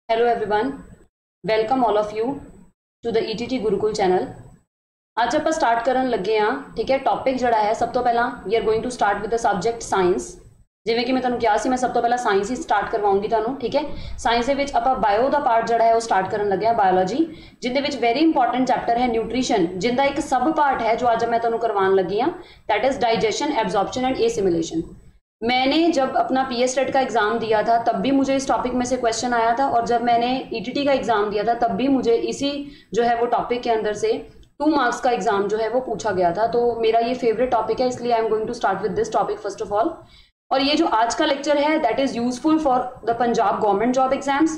Hello everyone, welcome all of you to the ETT Gurukul channel. आज ਆਪਾਂ start ਕਰਨ ਲੱਗੇ ਆ। ठीक है, टॉपिक ਜਿਹੜਾ ਹੈ ਸਭ ਤੋਂ ਪਹਿਲਾਂ we are going to start with the subject science। ਜਿਵੇਂ ਕਿ ਮੈਂ ਤੁਹਾਨੂੰ ਕਿਹਾ ਸੀ ਮੈਂ ਸਭ ਤੋਂ ਪਹਿਲਾਂ ਸਾਇੰਸ ਹੀ ਸਟਾਰਟ ਕਰਵਾਉਂਗੀ ਤੁਹਾਨੂੰ। ਠੀਕ ਹੈ, ਸਾਇੰਸ ਦੇ ਵਿੱਚ ਆਪਾਂ ਬਾਇਓ ਦਾ ਪਾਰਟ ਜਿਹੜਾ ਹੈ ਉਹ ਸਟਾਰਟ ਕਰਨ ਲੱਗੇ ਆ, ਬਾਇਓਲੋਜੀ, ਜਿਹਦੇ ਵਿੱਚ ਵੈਰੀ ਇੰਪੋਰਟੈਂਟ ਚੈਪਟਰ ਹੈ ਨਿਊਟ੍ਰੀਸ਼ਨ, ਜਿੰਦਾ ਇੱਕ ਸਬ ਪਾर्ट है जो आज मैं ਤੁਹਾਨੂੰ ਕਰਵਾਉਣ ਲੱਗੀ ਆ, that is digestion, absorption and assimilation. मैंने जब अपना PS टेट का एग्जाम दिया था तब भी मुझे इस टॉपिक में से क्वेश्चन आया था, और जब मैंने ETT का एग्जाम दिया था तब भी मुझे इसी जो है वो टॉपिक के अंदर से 2 मार्क्स का एग्जाम जो है वो पूछा गया था। तो मेरा ये फेवरेट टॉपिक है, इसलिए I am going to start with this topic first of all. और ये जो आज का लेक्चर है that is useful for the Punjab government job exams,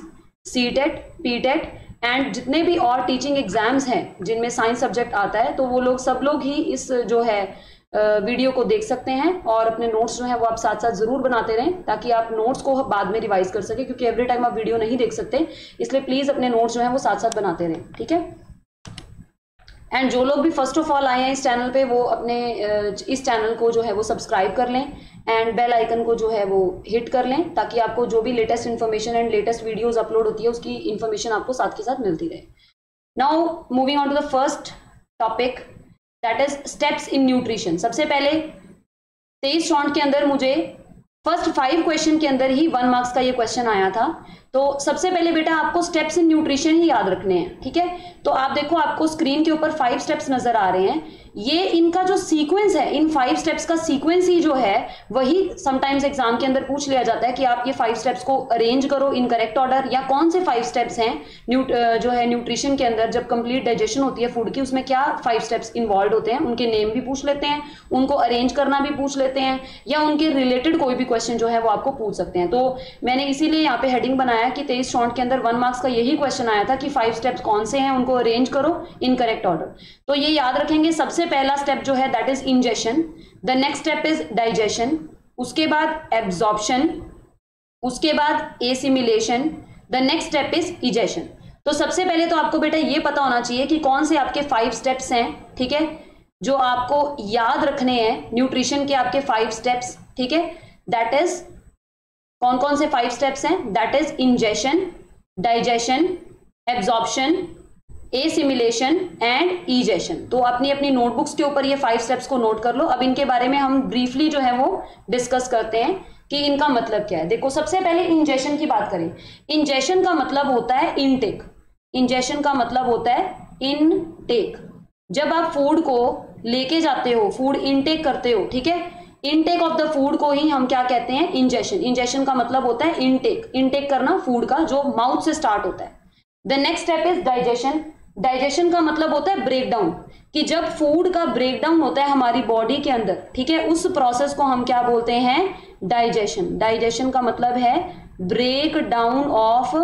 CTET, PTET and जितने भी और टीचिंग एग्जाम्स हैं जिनमें साइंस सब्जेक्ट आता है, तो वो लोग सब लोग ही इस जो है वीडियो को देख सकते हैं, और अपने नोट्स जो है वो आप साथ साथ जरूर बनाते रहें ताकि आप नोट्स को बाद में रिवाइज कर सके, क्योंकि एवरी टाइम आप वीडियो नहीं देख सकते, इसलिए प्लीज अपने नोट्स जो है वो साथ साथ बनाते रहें। ठीक है, एंड जो लोग भी फर्स्ट ऑफ ऑल आए हैं इस चैनल पे वो अपने इस चैनल को जो है वो सब्सक्राइब कर लें एंड बेल आइकन को जो है वो हिट कर लें, ताकि आपको जो भी latest information and latest videos upload होती है उसकी इन्फॉर्मेशन आपको साथ के साथ मिलती रहे। Now moving on to the first topic that is steps in nutrition. सबसे पहले 23 राउंड के अंदर मुझे फर्स्ट 5 क्वेश्चन के अंदर ही 1 मार्क्स का ये क्वेश्चन आया था। तो सबसे पहले बेटा आपको स्टेप्स इन न्यूट्रिशन ही याद रखने हैं। ठीक है, तो आप देखो आपको स्क्रीन के ऊपर 5 स्टेप्स नजर आ रहे हैं, ये इनका जो सीक्वेंस है, इन 5 स्टेप्स का सीक्वेंस ही जो है वही समटाइम्स एग्जाम के अंदर पूछ लिया जाता है कि आप ये 5 स्टेप्स को अरेंज करो इन करेक्ट ऑर्डर, या कौन से 5 स्टेप्स हैं जो है न्यूट्रिशन के अंदर जब कंप्लीट डाइजेशन होती है फूड की, उसमें क्या 5 स्टेप्स इन्वॉल्व होते हैं, उनके नेम भी पूछ लेते हैं, उनको अरेंज करना भी पूछ लेते हैं, या उनके रिलेटेड कोई भी क्वेश्चन जो है वो आपको पूछ सकते हैं। तो मैंने इसीलिए यहाँ पे हेडिंग बनाया कि 23 राउंड के अंदर 1 मार्क्स का यही क्वेश्चन आया था कि 5 स्टेप्स कौन से हैं, उनको अरेंज करो इन करेक्ट ऑर्डर। तो ये याद रखेंगे, सबसे पहला स्टेप जो है that is ingestion, the next step is digestion, उसके बाद एब्जॉर्प्शन, उसके बाद assimilation, the next step is egestion. तो सबसे पहले तो आपको बेटा ये पता होना चाहिए कि कौन से आपके 5 स्टेप्स हैं, ठीक है, जो आपको याद रखने हैं न्यूट्रिशन के आपके 5 स्टेप्स। ठीक है, दैट इज कौन कौन से 5 स्टेप्स हैं, that is ingestion, digestion, absorption, assimilation and egestion. तो अपनी अपनी नोटबुक्स के ऊपर ये 5 स्टेप्स को नोट कर लो। अब इनके बारे में हम ब्रीफली जो है वो डिस्कस करते हैं कि इनका मतलब क्या है। देखो सबसे पहले इंजेशन की बात करें, इंजेशन का मतलब होता है इनटेक, इंजेशन का मतलब होता है इनटेक। जब आप फूड को लेके जाते हो, फूड इनटेक करते हो, ठीक है, इनटेक ऑफ द फूड को ही हम क्या कहते हैं, इंजेशन। इंजेशन का मतलब होता है इनटेक, इनटेक करना फूड का, जो माउथ से स्टार्ट होता है। The next step is digestion, digestion का मतलब होता है ब्रेकडाउन, कि जब फूड का ब्रेकडाउन होता है हमारी बॉडी के अंदर, ठीक है, उस प्रोसेस को हम क्या बोलते हैं, डाइजेशन। डाइजेशन का मतलब है break down of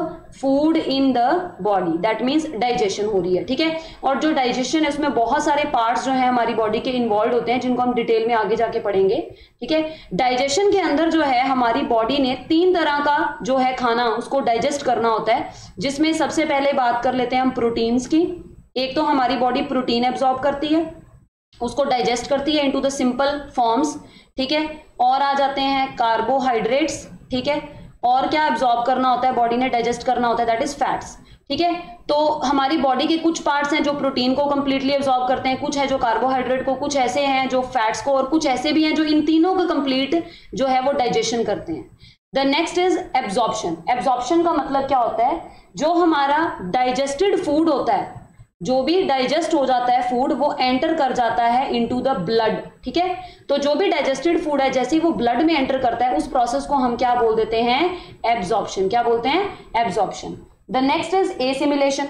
food in the body, that means digestion हो रही है। ठीक है, और जो डाइजेशन है उसमें बहुत सारे पार्ट्स जो है हमारी बॉडी के इन्वॉल्व होते हैं, जिनको हम डिटेल में आगे जाके पढ़ेंगे। ठीक है, डाइजेशन के अंदर जो है हमारी बॉडी ने 3 तरह का जो है खाना उसको डाइजेस्ट करना होता है, जिसमें सबसे पहले बात कर लेते हैं हम प्रोटीन्स की। एक तो हमारी बॉडी प्रोटीन एब्जॉर्ब करती है, उसको डाइजेस्ट करती है इनटू द सिंपल फॉर्म्स। ठीक है, और आ जाते हैं कार्बोहाइड्रेट्स। ठीक है, और क्या एब्जॉर्ब करना होता है, बॉडी ने डाइजेस्ट करना होता है, दैट इज फैट्स। ठीक है, तो हमारी बॉडी के कुछ पार्ट्स हैं जो प्रोटीन को कंप्लीटली एब्जॉर्ब करते हैं, कुछ है जो कार्बोहाइड्रेट को, कुछ ऐसे हैं जो फैट्स को, और कुछ ऐसे भी हैं जो इन तीनों को कंप्लीट जो है वो डाइजेशन करते हैं। The next is absorption. Absorption का मतलब क्या होता है, जो हमारा डाइजेस्टेड फूड होता है, जो भी डाइजेस्ट हो जाता है फूड, वो एंटर कर जाता है इनटू द ब्लड। ठीक है, तो जो भी डाइजेस्टेड फूड है जैसे ही वो ब्लड में एंटर करता है, उस प्रोसेस को हम क्या बोल देते हैं, एब्जॉर्प्शन। क्या बोलते हैं, absorption. The next is assimilation.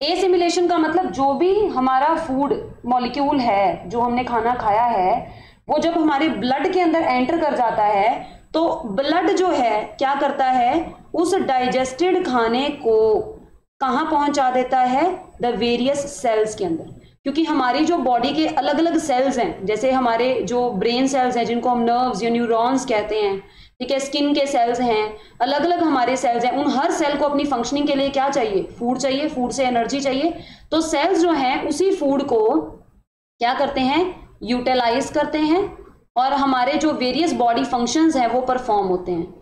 Assimilation का मतलब जो भी हमारा फूड मॉलिक्यूल है, जो हमने खाना खाया है, वो जब हमारे ब्लड के अंदर एंटर कर जाता है, तो ब्लड जो है क्या करता है, उस डाइजेस्टेड खाने को कहां पहुंचा देता है, द वेरियस सेल्स के अंदर। क्योंकि हमारी जो बॉडी के अलग अलग सेल्स हैं, जैसे हमारे जो ब्रेन सेल्स हैं जिनको हम नर्व्स या न्यूरॉन्स कहते हैं, ठीक है, स्किन के सेल्स हैं, अलग अलग हमारे सेल्स हैं, उन हर सेल को अपनी फंक्शनिंग के लिए क्या चाहिए, फूड चाहिए, फूड से एनर्जी चाहिए। तो सेल्स जो हैं उसी फूड को क्या करते हैं, यूटिलाइज करते हैं, और हमारे जो वेरियस बॉडी फंक्शंस हैं वो परफॉर्म होते हैं।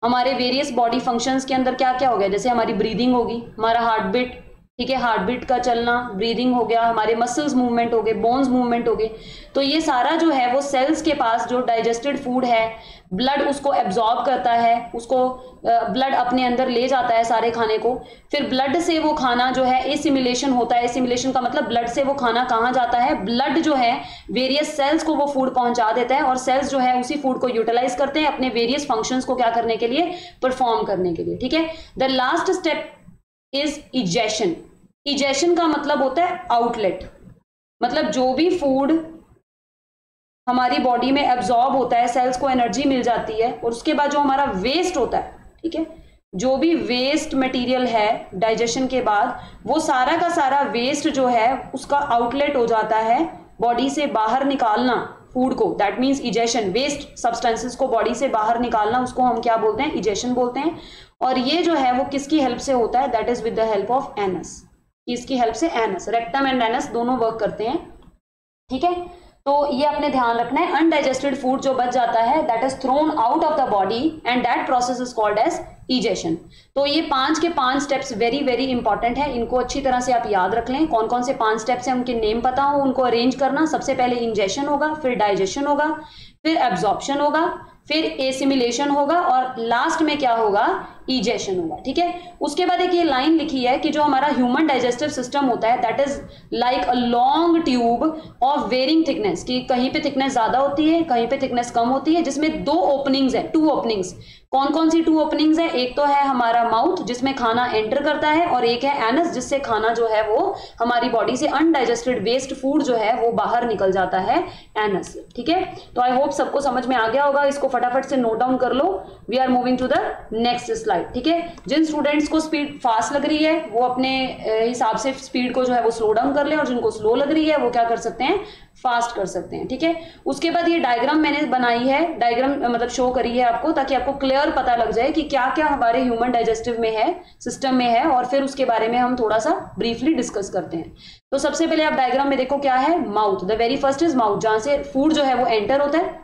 हमारे वेरियस बॉडी फंक्शंस के अंदर क्या क्या हो गया, जैसे हमारी ब्रीदिंग होगी, हमारा हार्ट बीट, ठीक है, हार्ट बीट का चलना, ब्रीदिंग हो गया, हमारे मसल्स मूवमेंट हो गए, बोन्स मूवमेंट हो गए। तो ये सारा जो है वो सेल्स के पास जो डाइजेस्टेड फूड है, ब्लड उसको एब्जॉर्ब करता है, उसको ब्लड अपने अंदर ले जाता है सारे खाने को, फिर ब्लड से वो खाना जो है एसिमिलेशन होता है। एसिमिलेशन का मतलब ब्लड से वो खाना कहाँ जाता है, ब्लड जो है वेरियस सेल्स को वो फूड पहुंचा देता है, और सेल्स जो है उसी फूड को यूटिलाइज करते हैं अपने वेरियस फंक्शंस को क्या करने के लिए, परफॉर्म करने के लिए, ठीक है। The last step is egestion. Egestion का मतलब होता है आउटलेट, मतलब जो भी फूड हमारी बॉडी में एब्जॉर्ब होता है, सेल्स को एनर्जी मिल जाती है, और उसके बाद जो हमारा वेस्ट होता है, ठीक है, जो भी वेस्ट मटेरियल है डाइजेशन के बाद, वो सारा का सारा वेस्ट जो है उसका आउटलेट हो जाता है, बॉडी से बाहर निकालना फूड को, that means egestion. Waste substances को बॉडी से बाहर निकालना, उसको हम क्या बोलते हैं, इजेशन बोलते हैं। और ये जो है वो किसकी हेल्प से होता है, that is with the help of anus. इसकी हेल्प से एनस, रेक्टम एंड एनस दोनों वर्क करते हैं, ठीक है। तो ये अपने ध्यान रखना है, अनडाइजेस्टेड फूड जो बच जाता है that is thrown out of the body and that process is called as egestion. तो ये 5 के 5 स्टेप्स वेरी वेरी इंपॉर्टेंट है, इनको अच्छी तरह से आप याद रख लें। कौन कौन से 5 स्टेप्स हैं उनके नेम पता हो, उनको अरेंज करना। सबसे पहले इंजेशन होगा, फिर डाइजेशन होगा, फिर एब्जॉर्प्शन होगा, फिर एसिमिलेशन होगा, और लास्ट में क्या होगा, इजेशन होगा, ठीक है। उसके बाद एक ये लाइन लिखी है कि जो हमारा ह्यूमन डाइजेस्टिव सिस्टम होता है that is like a long tube of varying thickness, कि कहीं पे थिकनेस ज्यादा होती है, कहीं पे थिकनेस कम होती है, जिसमें 2 ओपनिंग्स है, 2 ओपनिंग्स। कौन कौन सी 2 ओपनिंग्स है, एक तो है हमारा माउथ जिसमें खाना एंटर करता है, और एक है एनस जिससे खाना जो है वो हमारी बॉडी से अनडाइजेस्टेड वेस्ट फूड जो है वो बाहर निकल जाता है एनस से, ठीक है। तो आई होप सबको समझ में आ गया होगा, इसको फटाफट से नोट डाउन कर लो। We are moving to the next slide, ठीक है। जिन स्टूडेंट्स को स्पीड फास्ट लग रही है वो अपने हिसाब से स्पीड को जो है वो स्लो डाउन कर ले, और जिनको स्लो लग रही है वो क्या कर सकते हैं, फास्ट कर सकते हैं, ठीक है। उसके बाद ये डायग्राम मैंने बनाई है, डायग्राम मतलब शो करी है आपको, ताकि आपको क्लियर पता लग जाए कि क्या क्या हमारे ह्यूमन डाइजेस्टिव में है, सिस्टम में है, और फिर उसके बारे में हम थोड़ा सा ब्रीफली डिस्कस करते हैं। तो सबसे पहले आप डायग्राम में देखो क्या है, mouth, the very first is mouth, जहां से फूड जो है वो एंटर होता है।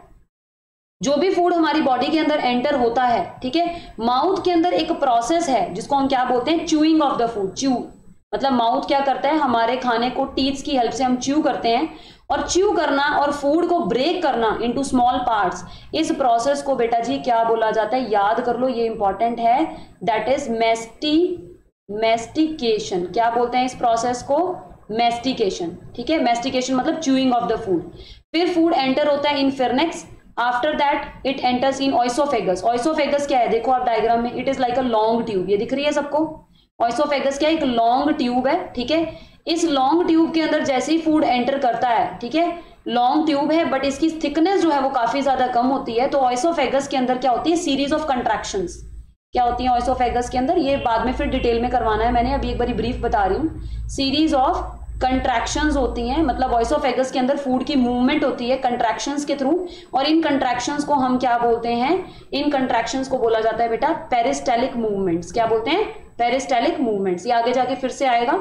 जो भी फूड हमारी बॉडी के अंदर एंटर होता है, ठीक है, माउथ के अंदर एक प्रोसेस है जिसको हम क्या बोलते हैं, chewing of the food. Chew मतलब माउथ क्या करता है, हमारे खाने को टीथ्स की हेल्प से हम च्यू करते हैं, और च्यू करना और फूड को ब्रेक करना इनटू स्मॉल पार्ट्स, इस प्रोसेस को बेटा जी क्या बोला जाता है, याद कर लो, ये इंपॉर्टेंट है, दैट इज मैस्टिकेशन। क्या बोलते हैं इस प्रोसेस को, मैस्टिकेशन, ठीक है। मैस्टिकेशन मतलब च्यूइंग ऑफ द फूड। फिर फूड एंटर होता है in pharynx, after that it enters in oesophagus. Oesophagus क्या है, देखो आप डायग्राम में, it is like a long tube, ये दिख रही है सबको। ऑइसोफेगस क्या है, एक लॉन्ग ट्यूब है, ठीक है। इस लॉन्ग ट्यूब के अंदर जैसे ही फूड एंटर करता है, ठीक है, लॉन्ग ट्यूब है बट इसकी थिकनेस जो है वो काफी ज्यादा कम होती है, तो ऑइसोफेगस के अंदर क्या होती है, सीरीज ऑफ कंट्रैक्शंस। क्या होती है ऑइसोफेगस के अंदर, ये बाद में फिर डिटेल में करवाना है मैंने, अभी एक बार ब्रीफ बता रही हूँ। सीरीज ऑफ कंट्रैक्शंस होती हैं, मतलब ऑइसोफेगस के अंदर फूड की मूवमेंट होती है कंट्रैक्शंस के थ्रू, और इन कंट्रैक्शंस को हम क्या बोलते हैं, इन कंट्रैक्शंस को बोला जाता है बेटा पेरिस्टेलिक मूवमेंट्स। क्या बोलते हैं, पेरिस्टेलिक मूवमेंट्स। ये आगे जाके फिर से आएगा।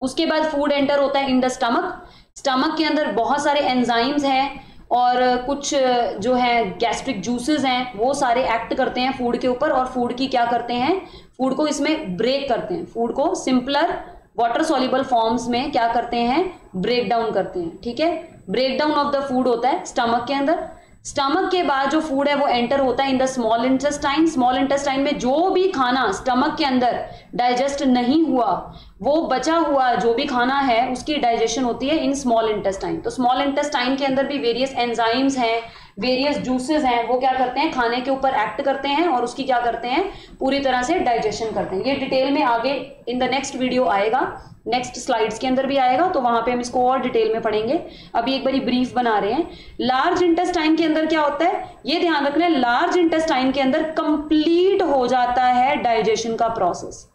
उसके बाद फूड एंटर होता है इन द स्टमक। स्टमक के अंदर बहुत सारे एंजाइम्स हैं और कुछ जो है गैस्ट्रिक जूसेस हैं, वो सारे एक्ट करते हैं फूड के ऊपर, और फूड की क्या करते हैं, फूड को इसमें ब्रेक करते हैं, फूड को सिंपलर वाटर सॉल्युबल फॉर्म्स में क्या करते हैं, ब्रेक डाउन करते हैं, ठीक है। Break down of the food होता है स्टमक के अंदर। स्टमक के बाद जो फूड है वो एंटर होता है in the small intestine. Small intestine में जो भी खाना स्टमक के अंदर डाइजेस्ट नहीं हुआ, वो बचा हुआ जो भी खाना है उसकी डाइजेशन होती है इन स्मॉल इंटेस्टाइन। तो स्मॉल इंटेस्टाइन के अंदर भी वेरियस एंजाइम्स हैं, वेरियस जूसेस हैं, वो क्या करते हैं, खाने के ऊपर एक्ट करते हैं और उसकी क्या करते हैं, पूरी तरह से डाइजेशन करते हैं। ये डिटेल में आगे इन द नेक्स्ट वीडियो आएगा, नेक्स्ट स्लाइड्स के अंदर भी आएगा, तो वहां पे हम इसको और डिटेल में पढ़ेंगे। अभी एक बारी ब्रीफ बना रहे हैं। लार्ज इंटेस्टाइन के अंदर क्या होता है, ये ध्यान रखना है, लार्ज इंटेस्टाइन के अंदर कंप्लीट हो जाता है डाइजेशन का प्रोसेस।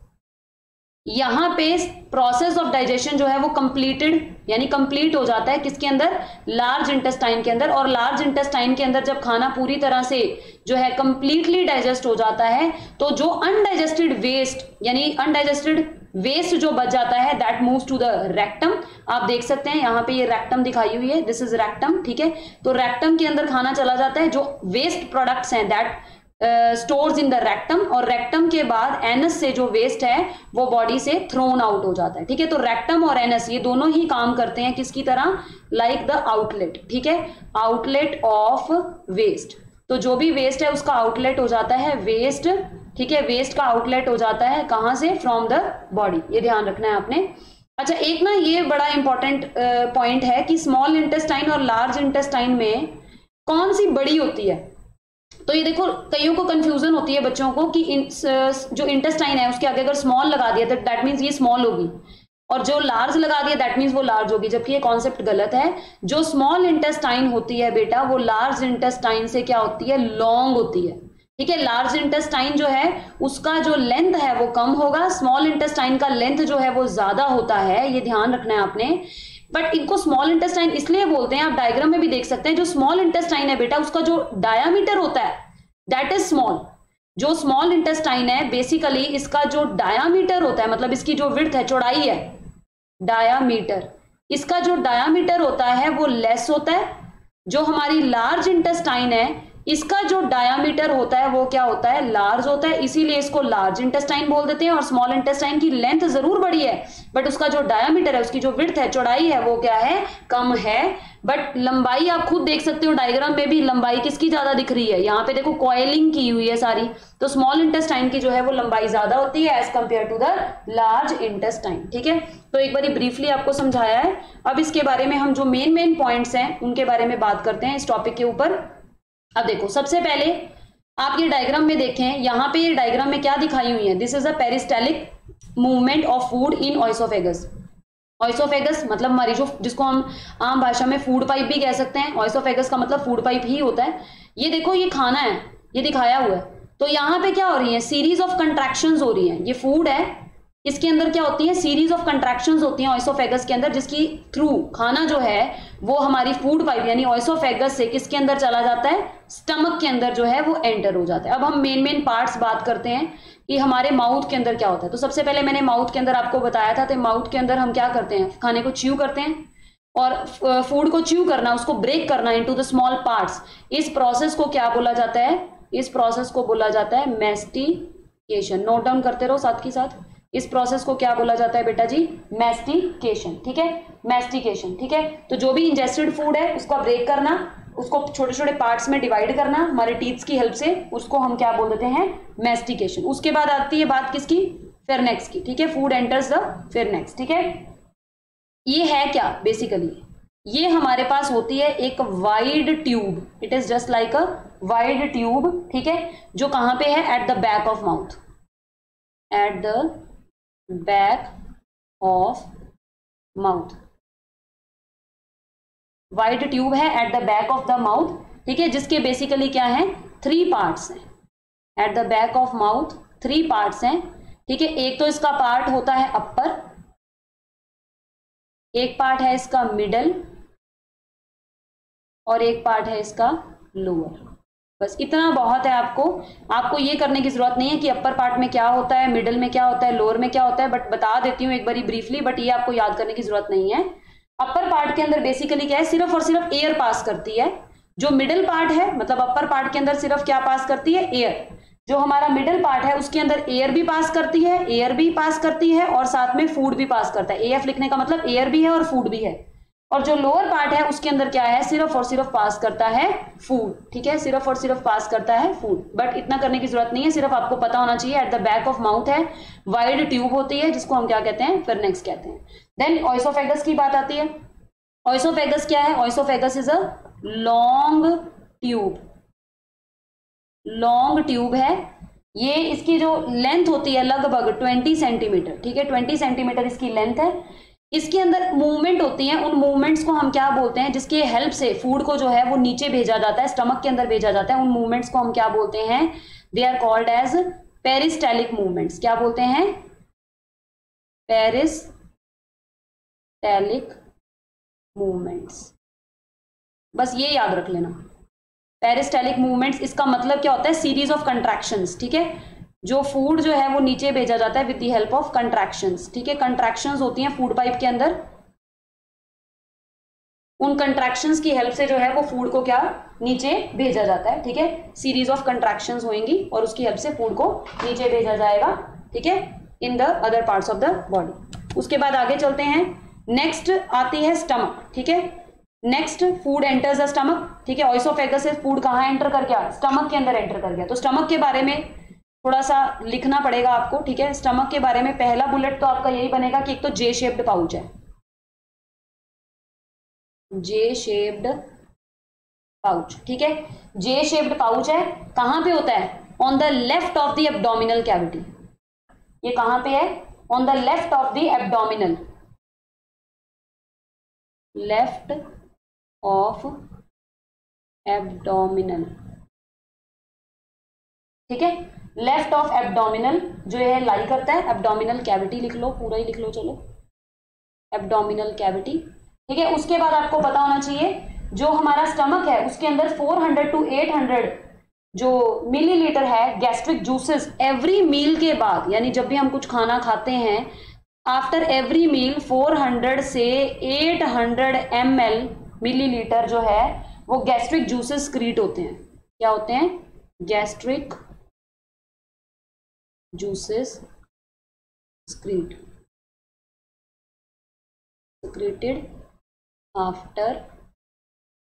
यहां पे प्रोसेस ऑफ डाइजेशन जो है वो कंप्लीटेड यानी कंप्लीट हो जाता है किसके अंदर, लार्ज इंटेस्टाइन के अंदर। और लार्ज इंटेस्टाइन के अंदर जब खाना पूरी तरह से जो है कंप्लीटली डाइजेस्ट हो जाता है, तो जो अनडाइजेस्टेड वेस्ट यानी अनडाइजेस्टेड वेस्ट जो बच जाता है that moves to the rectum. आप देख सकते हैं यहाँ पे ये रेक्टम दिखाई हुई है, दिस इज रेक्टम, ठीक है। तो रेक्टम के अंदर खाना चला जाता है, जो वेस्ट प्रोडक्ट्स हैं that stores in the rectum, और रेक्टम के बाद एनस से जो वेस्ट है वो बॉडी से थ्रोन आउट हो जाता है। ठीक है, तो रेक्टम और एनस ये दोनों ही काम करते हैं किसकी तरह, लाइक द आउटलेट। ठीक है, आउटलेट ऑफ वेस्ट। तो जो भी वेस्ट है उसका आउटलेट हो जाता है वेस्ट। ठीक है, वेस्ट का आउटलेट हो जाता है कहां से, फ्रॉम द बॉडी। ये ध्यान रखना है आपने। अच्छा, एक ना ये बड़ा इंपॉर्टेंट पॉइंट है कि स्मॉल इंटेस्टाइन और लार्ज इंटेस्टाइन में कौन सी बड़ी होती है। तो ये देखो, कईयों को कंफ्यूजन होती है बच्चों को कि जो इंटेस्टाइन है उसके आगे अगर स्मॉल लगा दिया तो दैट मीन्स ये स्मॉल होगी, और जो लार्ज लगा दिया दैट मीन्स वो लार्ज होगी, जबकि ये कॉन्सेप्ट गलत है। जो स्मॉल इंटेस्टाइन होती है बेटा वो लार्ज इंटेस्टाइन से क्या होती है, लॉन्ग होती है। ठीक है, लार्ज इंटेस्टाइन जो है उसका जो लेंथ है वो कम होगा, स्मॉल इंटेस्टाइन का लेंथ जो है वो ज्यादा होता है, ये ध्यान रखना है आपने। बट इनको स्मॉल इंटेस्टाइन इसलिए बोलते हैं, आप डायग्राम में भी देख सकते हैं, जो स्मॉल इंटेस्टाइन है बेटा उसका जो डायामीटर होता है दैट इज स्मॉल। जो स्मॉल इंटेस्टाइन है बेसिकली इसका जो डायामीटर होता है, मतलब इसकी जो विड्थ है, चौड़ाई है, डायामीटर, इसका जो डायामीटर होता है वो लेस होता है। जो हमारी लार्ज इंटेस्टाइन है इसका जो डायामीटर होता है वो क्या होता है, लार्ज होता है, इसीलिए इसको लार्ज इंटेस्टाइन बोल देते हैं। और स्मॉल इंटेस्टाइन की लेंथ जरूर बड़ी है बट उसका जो डायामीटर है, उसकी जो विड्थ है, चौड़ाई है, वो क्या है, कम है। बट लंबाई आप खुद देख सकते हो डायग्राम में भी, लंबाई किसकी ज्यादा दिख रही है, यहाँ पे देखो कॉइलिंग की हुई है सारी, तो स्मॉल इंटेस्टाइन की जो है वो लंबाई ज्यादा होती है as compare to the large intestine. ठीक है, तो एक बार ब्रीफली आपको समझाया है। अब इसके बारे में हम जो मेन पॉइंट्स हैं उनके बारे में बात करते हैं इस टॉपिक के ऊपर। अब देखो, सबसे पहले आप ये डायग्राम में देखें, यहाँ पे ये डायग्राम में क्या दिखाई हुई है, this is a peristaltic movement of food in oesophagus. Oesophagus मतलब हमारी जो, जिसको हम आम भाषा में फूड पाइप भी कह सकते हैं, ऑइसोफेगस का मतलब फूड पाइप ही होता है। ये देखो, ये खाना है, ये दिखाया हुआ है, तो यहाँ पे क्या हो रही है, सीरीज ऑफ कंट्रैक्शंस हो रही है। ये फूड है, इसके अंदर क्या होती है, सीरीज ऑफ कंट्रैक्शंस होती हैं ऑइसोफेगस के अंदर, जिसकी थ्रू खाना जो है वो हमारी फूड पाइप यानी ऑइसोफेगस से किसके अंदर चला जाता है, स्टमक के अंदर जो है वो एंटर हो जाता है। अब हम मेन पार्ट्स बात करते हैं कि हमारे माउथ के अंदर क्या होता है। तो सबसे पहले मैंने माउथ के अंदर आपको बताया था, तो माउथ के अंदर हम क्या करते हैं, खाने को च्यू करते हैं, और फूड को च्यू करना, उसको ब्रेक करना इनटू द स्मॉल पार्ट्स, इस प्रोसेस को क्या बोला जाता है, इस प्रोसेस को बोला जाता है मैस्टिकेशन। नोट डाउन करते रहो साथ के साथ, इस प्रोसेस को क्या बोला जाता है बेटा जी, मैस्टिकेशन। ठीक है, मैस्टिकेशन। ठीक है, तो जो भी इंजेस्टेड फूड है उसको ब्रेक करना, उसको छोटे छोटे पार्ट्स में डिवाइड करना हमारे टीथ्स की हेल्प से, उसको हम क्या बोल देते हैं, मैस्टिकेशन। उसके बाद आती है बात किसकी, फेरनेक्स की। ठीक है, फूड एंटर्स द फेरनेक्स। ठीक है, ये है क्या बेसिकली, ये हमारे पास होती है एक wide tube, it is just like a wide tube. ठीक है, जो कहां पे है, at the back of mouth, at the back of mouth, wide tube है at the back of the mouth. ठीक है, जिसके बेसिकली क्या है, 3 पार्ट्स हैं, at the back of mouth 3 parts हैं। ठीक है, एक तो इसका पार्ट होता है अपर, एक पार्ट है इसका मिडल, और एक पार्ट है इसका लोअर। बस इतना बहुत है, आपको ये करने की जरूरत नहीं है कि अपर पार्ट में क्या होता है, मिडल में क्या होता है, लोअर में क्या होता है, बट बता देती हूँ एक बारी ब्रीफली, बट ये आपको याद करने की जरूरत नहीं है। अपर पार्ट के अंदर बेसिकली क्या है, सिर्फ और सिर्फ एयर पास करती है। जो मिडिल पार्ट है, मतलब अपर पार्ट के अंदर सिर्फ क्या पास करती है, एयर। जो हमारा मिडिल पार्ट है उसके अंदर एयर भी पास करती है, एयर भी पास करती है, और साथ में फूड भी पास करता है। एएफ लिखने का मतलब एयर भी है और फूड भी है। और जो लोअर पार्ट है उसके अंदर क्या है, सिर्फ और सिर्फ पास करता है फूड। ठीक है, सिर्फ और सिर्फ पास करता है फूड, बट इतना करने की जरूरत नहीं है, सिर्फ आपको पता होना चाहिए eight the back of mouth है, वाइड ट्यूब होती है, जिसको हम क्या कहते हैं, फेरनेक्स कहते हैं। देन ऑइसोफेगस की बात आती है। ऑइसोफेगस क्या है, oesophagus is a long tube, long tube है। ये इसकी जो लेंथ होती है लगभग 20 सेंटीमीटर। ठीक है, 20 सेंटीमीटर इसकी लेंथ है। इसके अंदर मूवमेंट होती है, उन मूवमेंट्स को हम क्या बोलते हैं, जिसके हेल्प से फूड को जो है वो नीचे भेजा जाता है, स्टमक के अंदर भेजा जाता है। उन मूवमेंट्स को हम क्या बोलते हैं, they are called as peristaltic movements. क्या बोलते हैं, पेरिस्टेलिक मूवमेंट्स। बस ये याद रख लेना, पेरिस्टेलिक मूवमेंट्स, इसका मतलब क्या होता है, सीरीज ऑफ कंट्रैक्शंस। ठीक है, जो फूड जो है वो नीचे भेजा जाता है with the help of contractions. ठीक है, कंट्रैक्शंस होती हैं फूड पाइप के अंदर, उन कंट्रैक्शंस की हेल्प से जो है वो फूड को क्या नीचे भेजा जाता है, ठीक है। सीरीज ऑफ कंट्रैक्शंस होंगी और उसकी हेल्प से फूड को नीचे भेजा जाएगा, ठीक है, in the other parts of the body. उसके बाद आगे चलते हैं, नेक्स्ट आती है स्टमक, ठीक है। Next food enters the stomach, ठीक है। ऑइसोफेगस से फूड कहाँ एंटर कर गया, स्टमक के अंदर एंटर कर गया। तो स्टमक के बारे में थोड़ा सा लिखना पड़ेगा आपको, ठीक है। स्टमक के बारे में पहला बुलेट तो आपका यही बनेगा कि एक तो जे शेप्ड पाउच है, जे शेप्ड पाउच, ठीक है। जे शेप्ड पाउच है, कहां पे होता है, on the left of the abdominal cavity. ये कहां पे है, on the left of the abdominal, left of abdominal, ठीक है। लेफ्ट ऑफ एब्डोमिनल जो है लाई करता है, एब्डोमिनल कैविटी लिख लो, पूरा ही लिख लो, चलो एब्डोमिनल कैविटी, ठीक है। उसके बाद आपको पता होना चाहिए जो हमारा स्टमक है उसके अंदर 400 to 800 जो मिलीलीटर है गैस्ट्रिक जूसेस एवरी मील के बाद, यानी जब भी हम कुछ खाना खाते हैं आफ्टर एवरी मील 400 से 800 ml मिलीलीटर जो है वो गैस्ट्रिक जूसेस स्क्रीट होते हैं। क्या होते हैं, gastric juices secreted after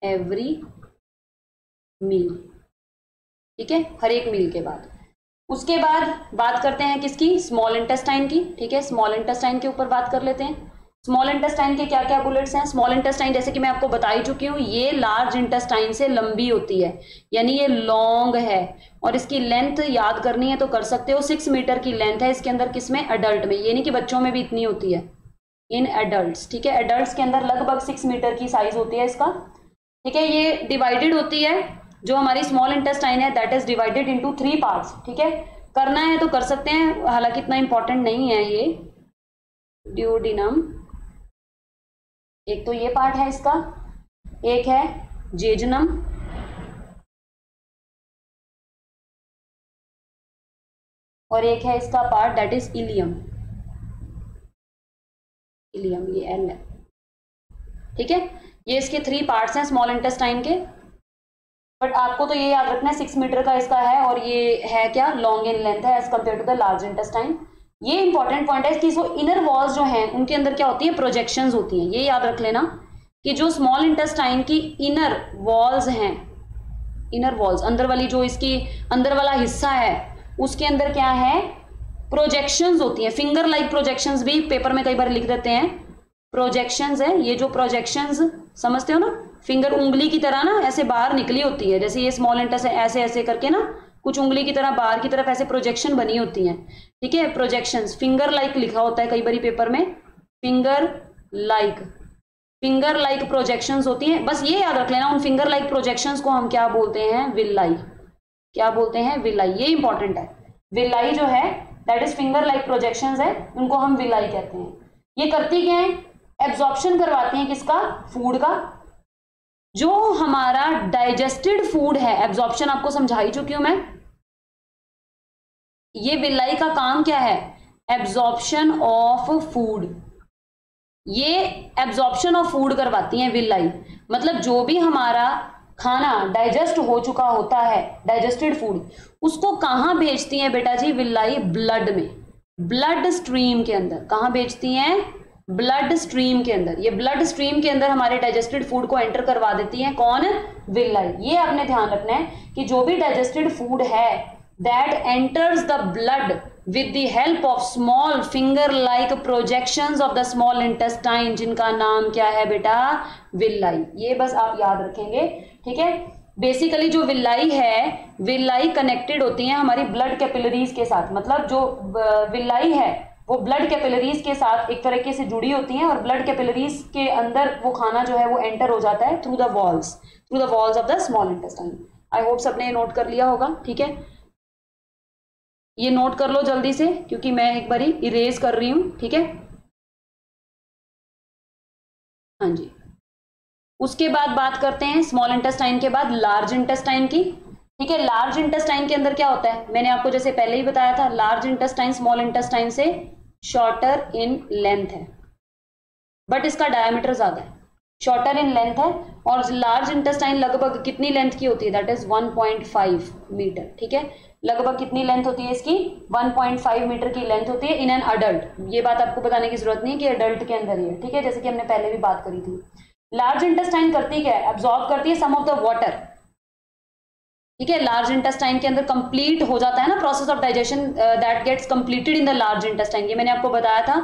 every meal, ठीक है, हर एक मील के बाद। उसके बाद बात करते हैं किसकी, स्मॉल इंटेस्टाइन की, ठीक है। स्मॉल इंटेस्टाइन के ऊपर बात कर लेते हैं। स्मॉल इंटेस्टाइन के क्या क्या बुलेट्स हैं। स्मॉल इंटेस्टाइन जैसे कि मैं आपको बता ही चुकी हूँ, ये लार्ज इंटेस्टाइन से लंबी होती है, यानी ये लॉन्ग है और इसकी लेंथ याद करनी है तो कर सकते हो, 6 मीटर की लेंथ है इसके अंदर। किसमें, एडल्ट में, ये नहीं कि बच्चों में भी इतनी होती है, इन एडल्ट्स, ठीक है। एडल्ट्स के अंदर लगभग 6 मीटर की साइज होती है इसका, ठीक है। ये डिवाइडेड होती है, जो हमारी स्मॉल इंटेस्टाइन है that is divided into 3 parts, ठीक है। करना है तो कर सकते हैं, हालांकि इतना इंपॉर्टेंट नहीं है ये। ड्यूडिनम, एक तो ये पार्ट है इसका, एक है जेजनम, और एक है इसका part that is ileum. Ileum ये एल है, ठीक है। ये इसके 3 पार्ट्स हैं स्मॉल इंटेस्टाइन के, बट आपको तो ये याद रखना है 6 मीटर का इसका है और ये है क्या, लॉन्ग इन लेंथ है as compare to the large intestine. ये इंपॉर्टेंट पॉइंट है कि जो इनर वॉल्स जो हैं उनके अंदर क्या होती है, प्रोजेक्शंस होती हैं। ये याद रख लेना कि जो स्मॉल इंटेस्टाइन की इनर वॉल्स हैं, इनर वॉल्स अंदर वाली जो इसकी अंदर वाला हिस्सा है उसके अंदर क्या है, प्रोजेक्शंस होती हैं। फिंगर लाइक प्रोजेक्शंस भी पेपर में कई बार लिख देते हैं, प्रोजेक्शंस है। ये जो प्रोजेक्शंस समझते हो ना, फिंगर उंगली की तरह ना ऐसे बाहर निकली होती है, जैसे ये स्मॉल इंटेस्टाइन ऐसे ऐसे करके ना कुछ उंगली की तरह बाहर की तरफ ऐसे प्रोजेक्शन बनी होती हैं, ठीक है। प्रोजेक्शंस फिंगर लाइक लिखा होता है कई बार पेपर में, फिंगर लाइक प्रोजेक्शंस होती हैं। बस ये याद रख लेना, उन फिंगर लाइक प्रोजेक्शंस को हम क्या बोलते हैं, विलाई। क्या बोलते हैं, विलाई। ये इंपॉर्टेंट है, विलाई जो है that is finger like projections है, उनको हम विलाई कहते हैं। ये करती क्या है, एब्जॉर्प्शन करवाती हैं किसका, फूड का। जो हमारा डाइजेस्टेड फूड है, एब्जॉर्प्शन आपको समझा ही चुकी हूं मैं। ये विलाई का काम क्या है, एब्जॉर्प्शन ऑफ फूड। ये एब्जॉर्प्शन ऑफ फूड करवाती हैं विलाई, मतलब जो भी हमारा खाना डाइजेस्ट हो चुका होता है, डाइजेस्टेड फूड, उसको कहां भेजती हैं बेटा जी, विलाई ब्लड में, ब्लड स्ट्रीम के अंदर। कहां भेजती हैं, ब्लड स्ट्रीम के अंदर। ये ब्लड स्ट्रीम के अंदर हमारे डाइजेस्टेड फूड को एंटर करवा देती है कौन, विलाई। ये आपने ध्यान रखना है कि जो भी डाइजेस्टेड फूड है that enters the blood with the help of small finger like projections of the small intestine, जिनका नाम क्या है बेटा, विलाई। ये बस आप याद रखेंगे, ठीक है। बेसिकली जो विलाई है, विलाई कनेक्टेड होती हैं हमारी ब्लड कैपिलरीज के साथ, मतलब जो विलाई है वो ब्लड कैपिलरीज के साथ एक तरीके से जुड़ी होती हैं और ब्लड कैपिलरीज के अंदर वो खाना जो है वो एंटर हो जाता है through the walls of the small intestine. I hope सबने नोट कर लिया होगा, ठीक है। ये नोट कर लो जल्दी से क्योंकि मैं एक बारी इरेज कर रही हूं, ठीक है। हाँ जी। उसके बाद बात करते हैं स्मॉल इंटेस्टाइन के बाद लार्ज इंटेस्टाइन की, ठीक है। लार्ज इंटेस्टाइन के अंदर क्या होता है, मैंने आपको जैसे पहले ही बताया था, लार्ज इंटेस्टाइन स्मॉल इंटेस्टाइन से शॉर्टर इन लेंथ है, बट इसका डायमीटर ज्यादा है। शॉर्टर इन लेंथ है, और लार्ज इंटेस्टाइन लगभग कितनी लेंथ की होती है, दैट इज 1.5 मीटर, ठीक है। लगभग कितनी लेंथ होती है इसकी, 1.5 मीटर की लेंथ होती है इन एन अडल्ट। ये बात आपको बताने की जरूरत नहीं है कि अडल्ट के अंदर ही है, ठीक है, जैसे कि हमने पहले भी बात करी थी। लार्ज इंटेस्टाइन करती क्या है, एब्जॉर्ब करती है सम ऑफ द वाटर, ठीक है। लार्ज इंटेस्टाइन के अंदर कंप्लीट हो जाता है ना process of digestion, that gets completed in the large intestine. ये मैंने आपको बताया था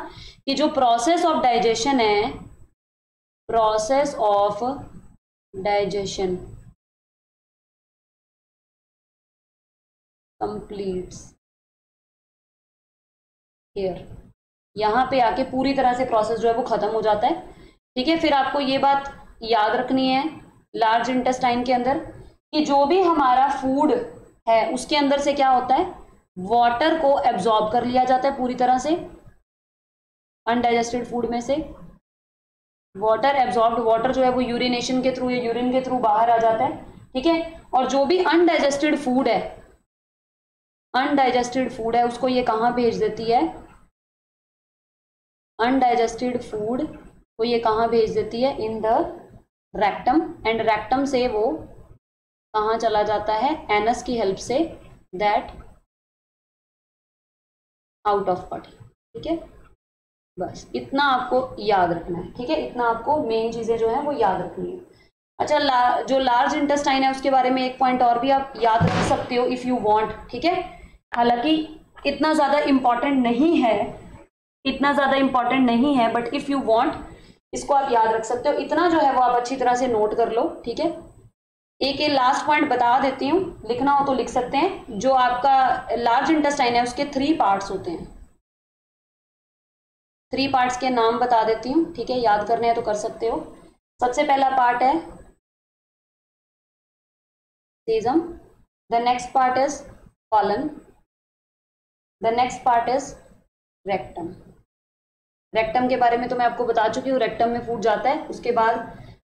कि जो प्रोसेस ऑफ डाइजेशन है, process of digestion completes here, यहां पे आके पूरी तरह से प्रोसेस जो है वो खत्म हो जाता है, ठीक है। फिर आपको ये बात याद रखनी है लार्ज इंटेस्टाइन के अंदर कि जो भी हमारा फूड है उसके अंदर से क्या होता है, वाटर को एब्जॉर्ब कर लिया जाता है पूरी तरह से, अनडाइजेस्टेड फूड में से वाटर एब्जॉर्ब्ड, वाटर जो है वो यूरिनेशन के थ्रू या यूरिन के थ्रू बाहर आ जाता है, ठीक है। और जो भी अनडाइजेस्टेड फूड है, अनडाइजेस्टेड फूड है उसको ये कहाँ भेज देती है, अनडाइजेस्टेड फूड को ये कहाँ भेज देती है, in the rectum, and rectum से वो कहाँ चला जाता है, एनस की हेल्प से, दैट आउट ऑफ बॉडी, ठीक है। बस इतना आपको याद रखना है, ठीक है, इतना आपको मेन चीजें जो है वो याद रखनी है। अच्छा, जो लार्ज इंटेस्टाइन है उसके बारे में एक पॉइंट और भी आप याद रख सकते हो इफ यू वांट, ठीक है। हालांकि इतना ज्यादा इंपॉर्टेंट नहीं है, इतना ज्यादा इंपॉर्टेंट नहीं है, बट इफ यू वांट इसको आप याद रख सकते हो। इतना जो है वो आप अच्छी तरह से नोट कर लो, ठीक है। एक लास्ट पॉइंट बता देती हूँ, लिखना हो तो लिख सकते हैं। जो आपका लार्ज इंटेस्टाइन है उसके 3 पार्ट्स होते हैं, 3 पार्ट्स के नाम बता देती हूँ, ठीक है, याद करने हैं तो कर सकते हो। सबसे पहला पार्ट है caesium, the next part is colon, the next part is rectum. Rectum के बारे में तो मैं आपको बता चुकी हूँ, रेक्टम में फूड जाता है, उसके बाद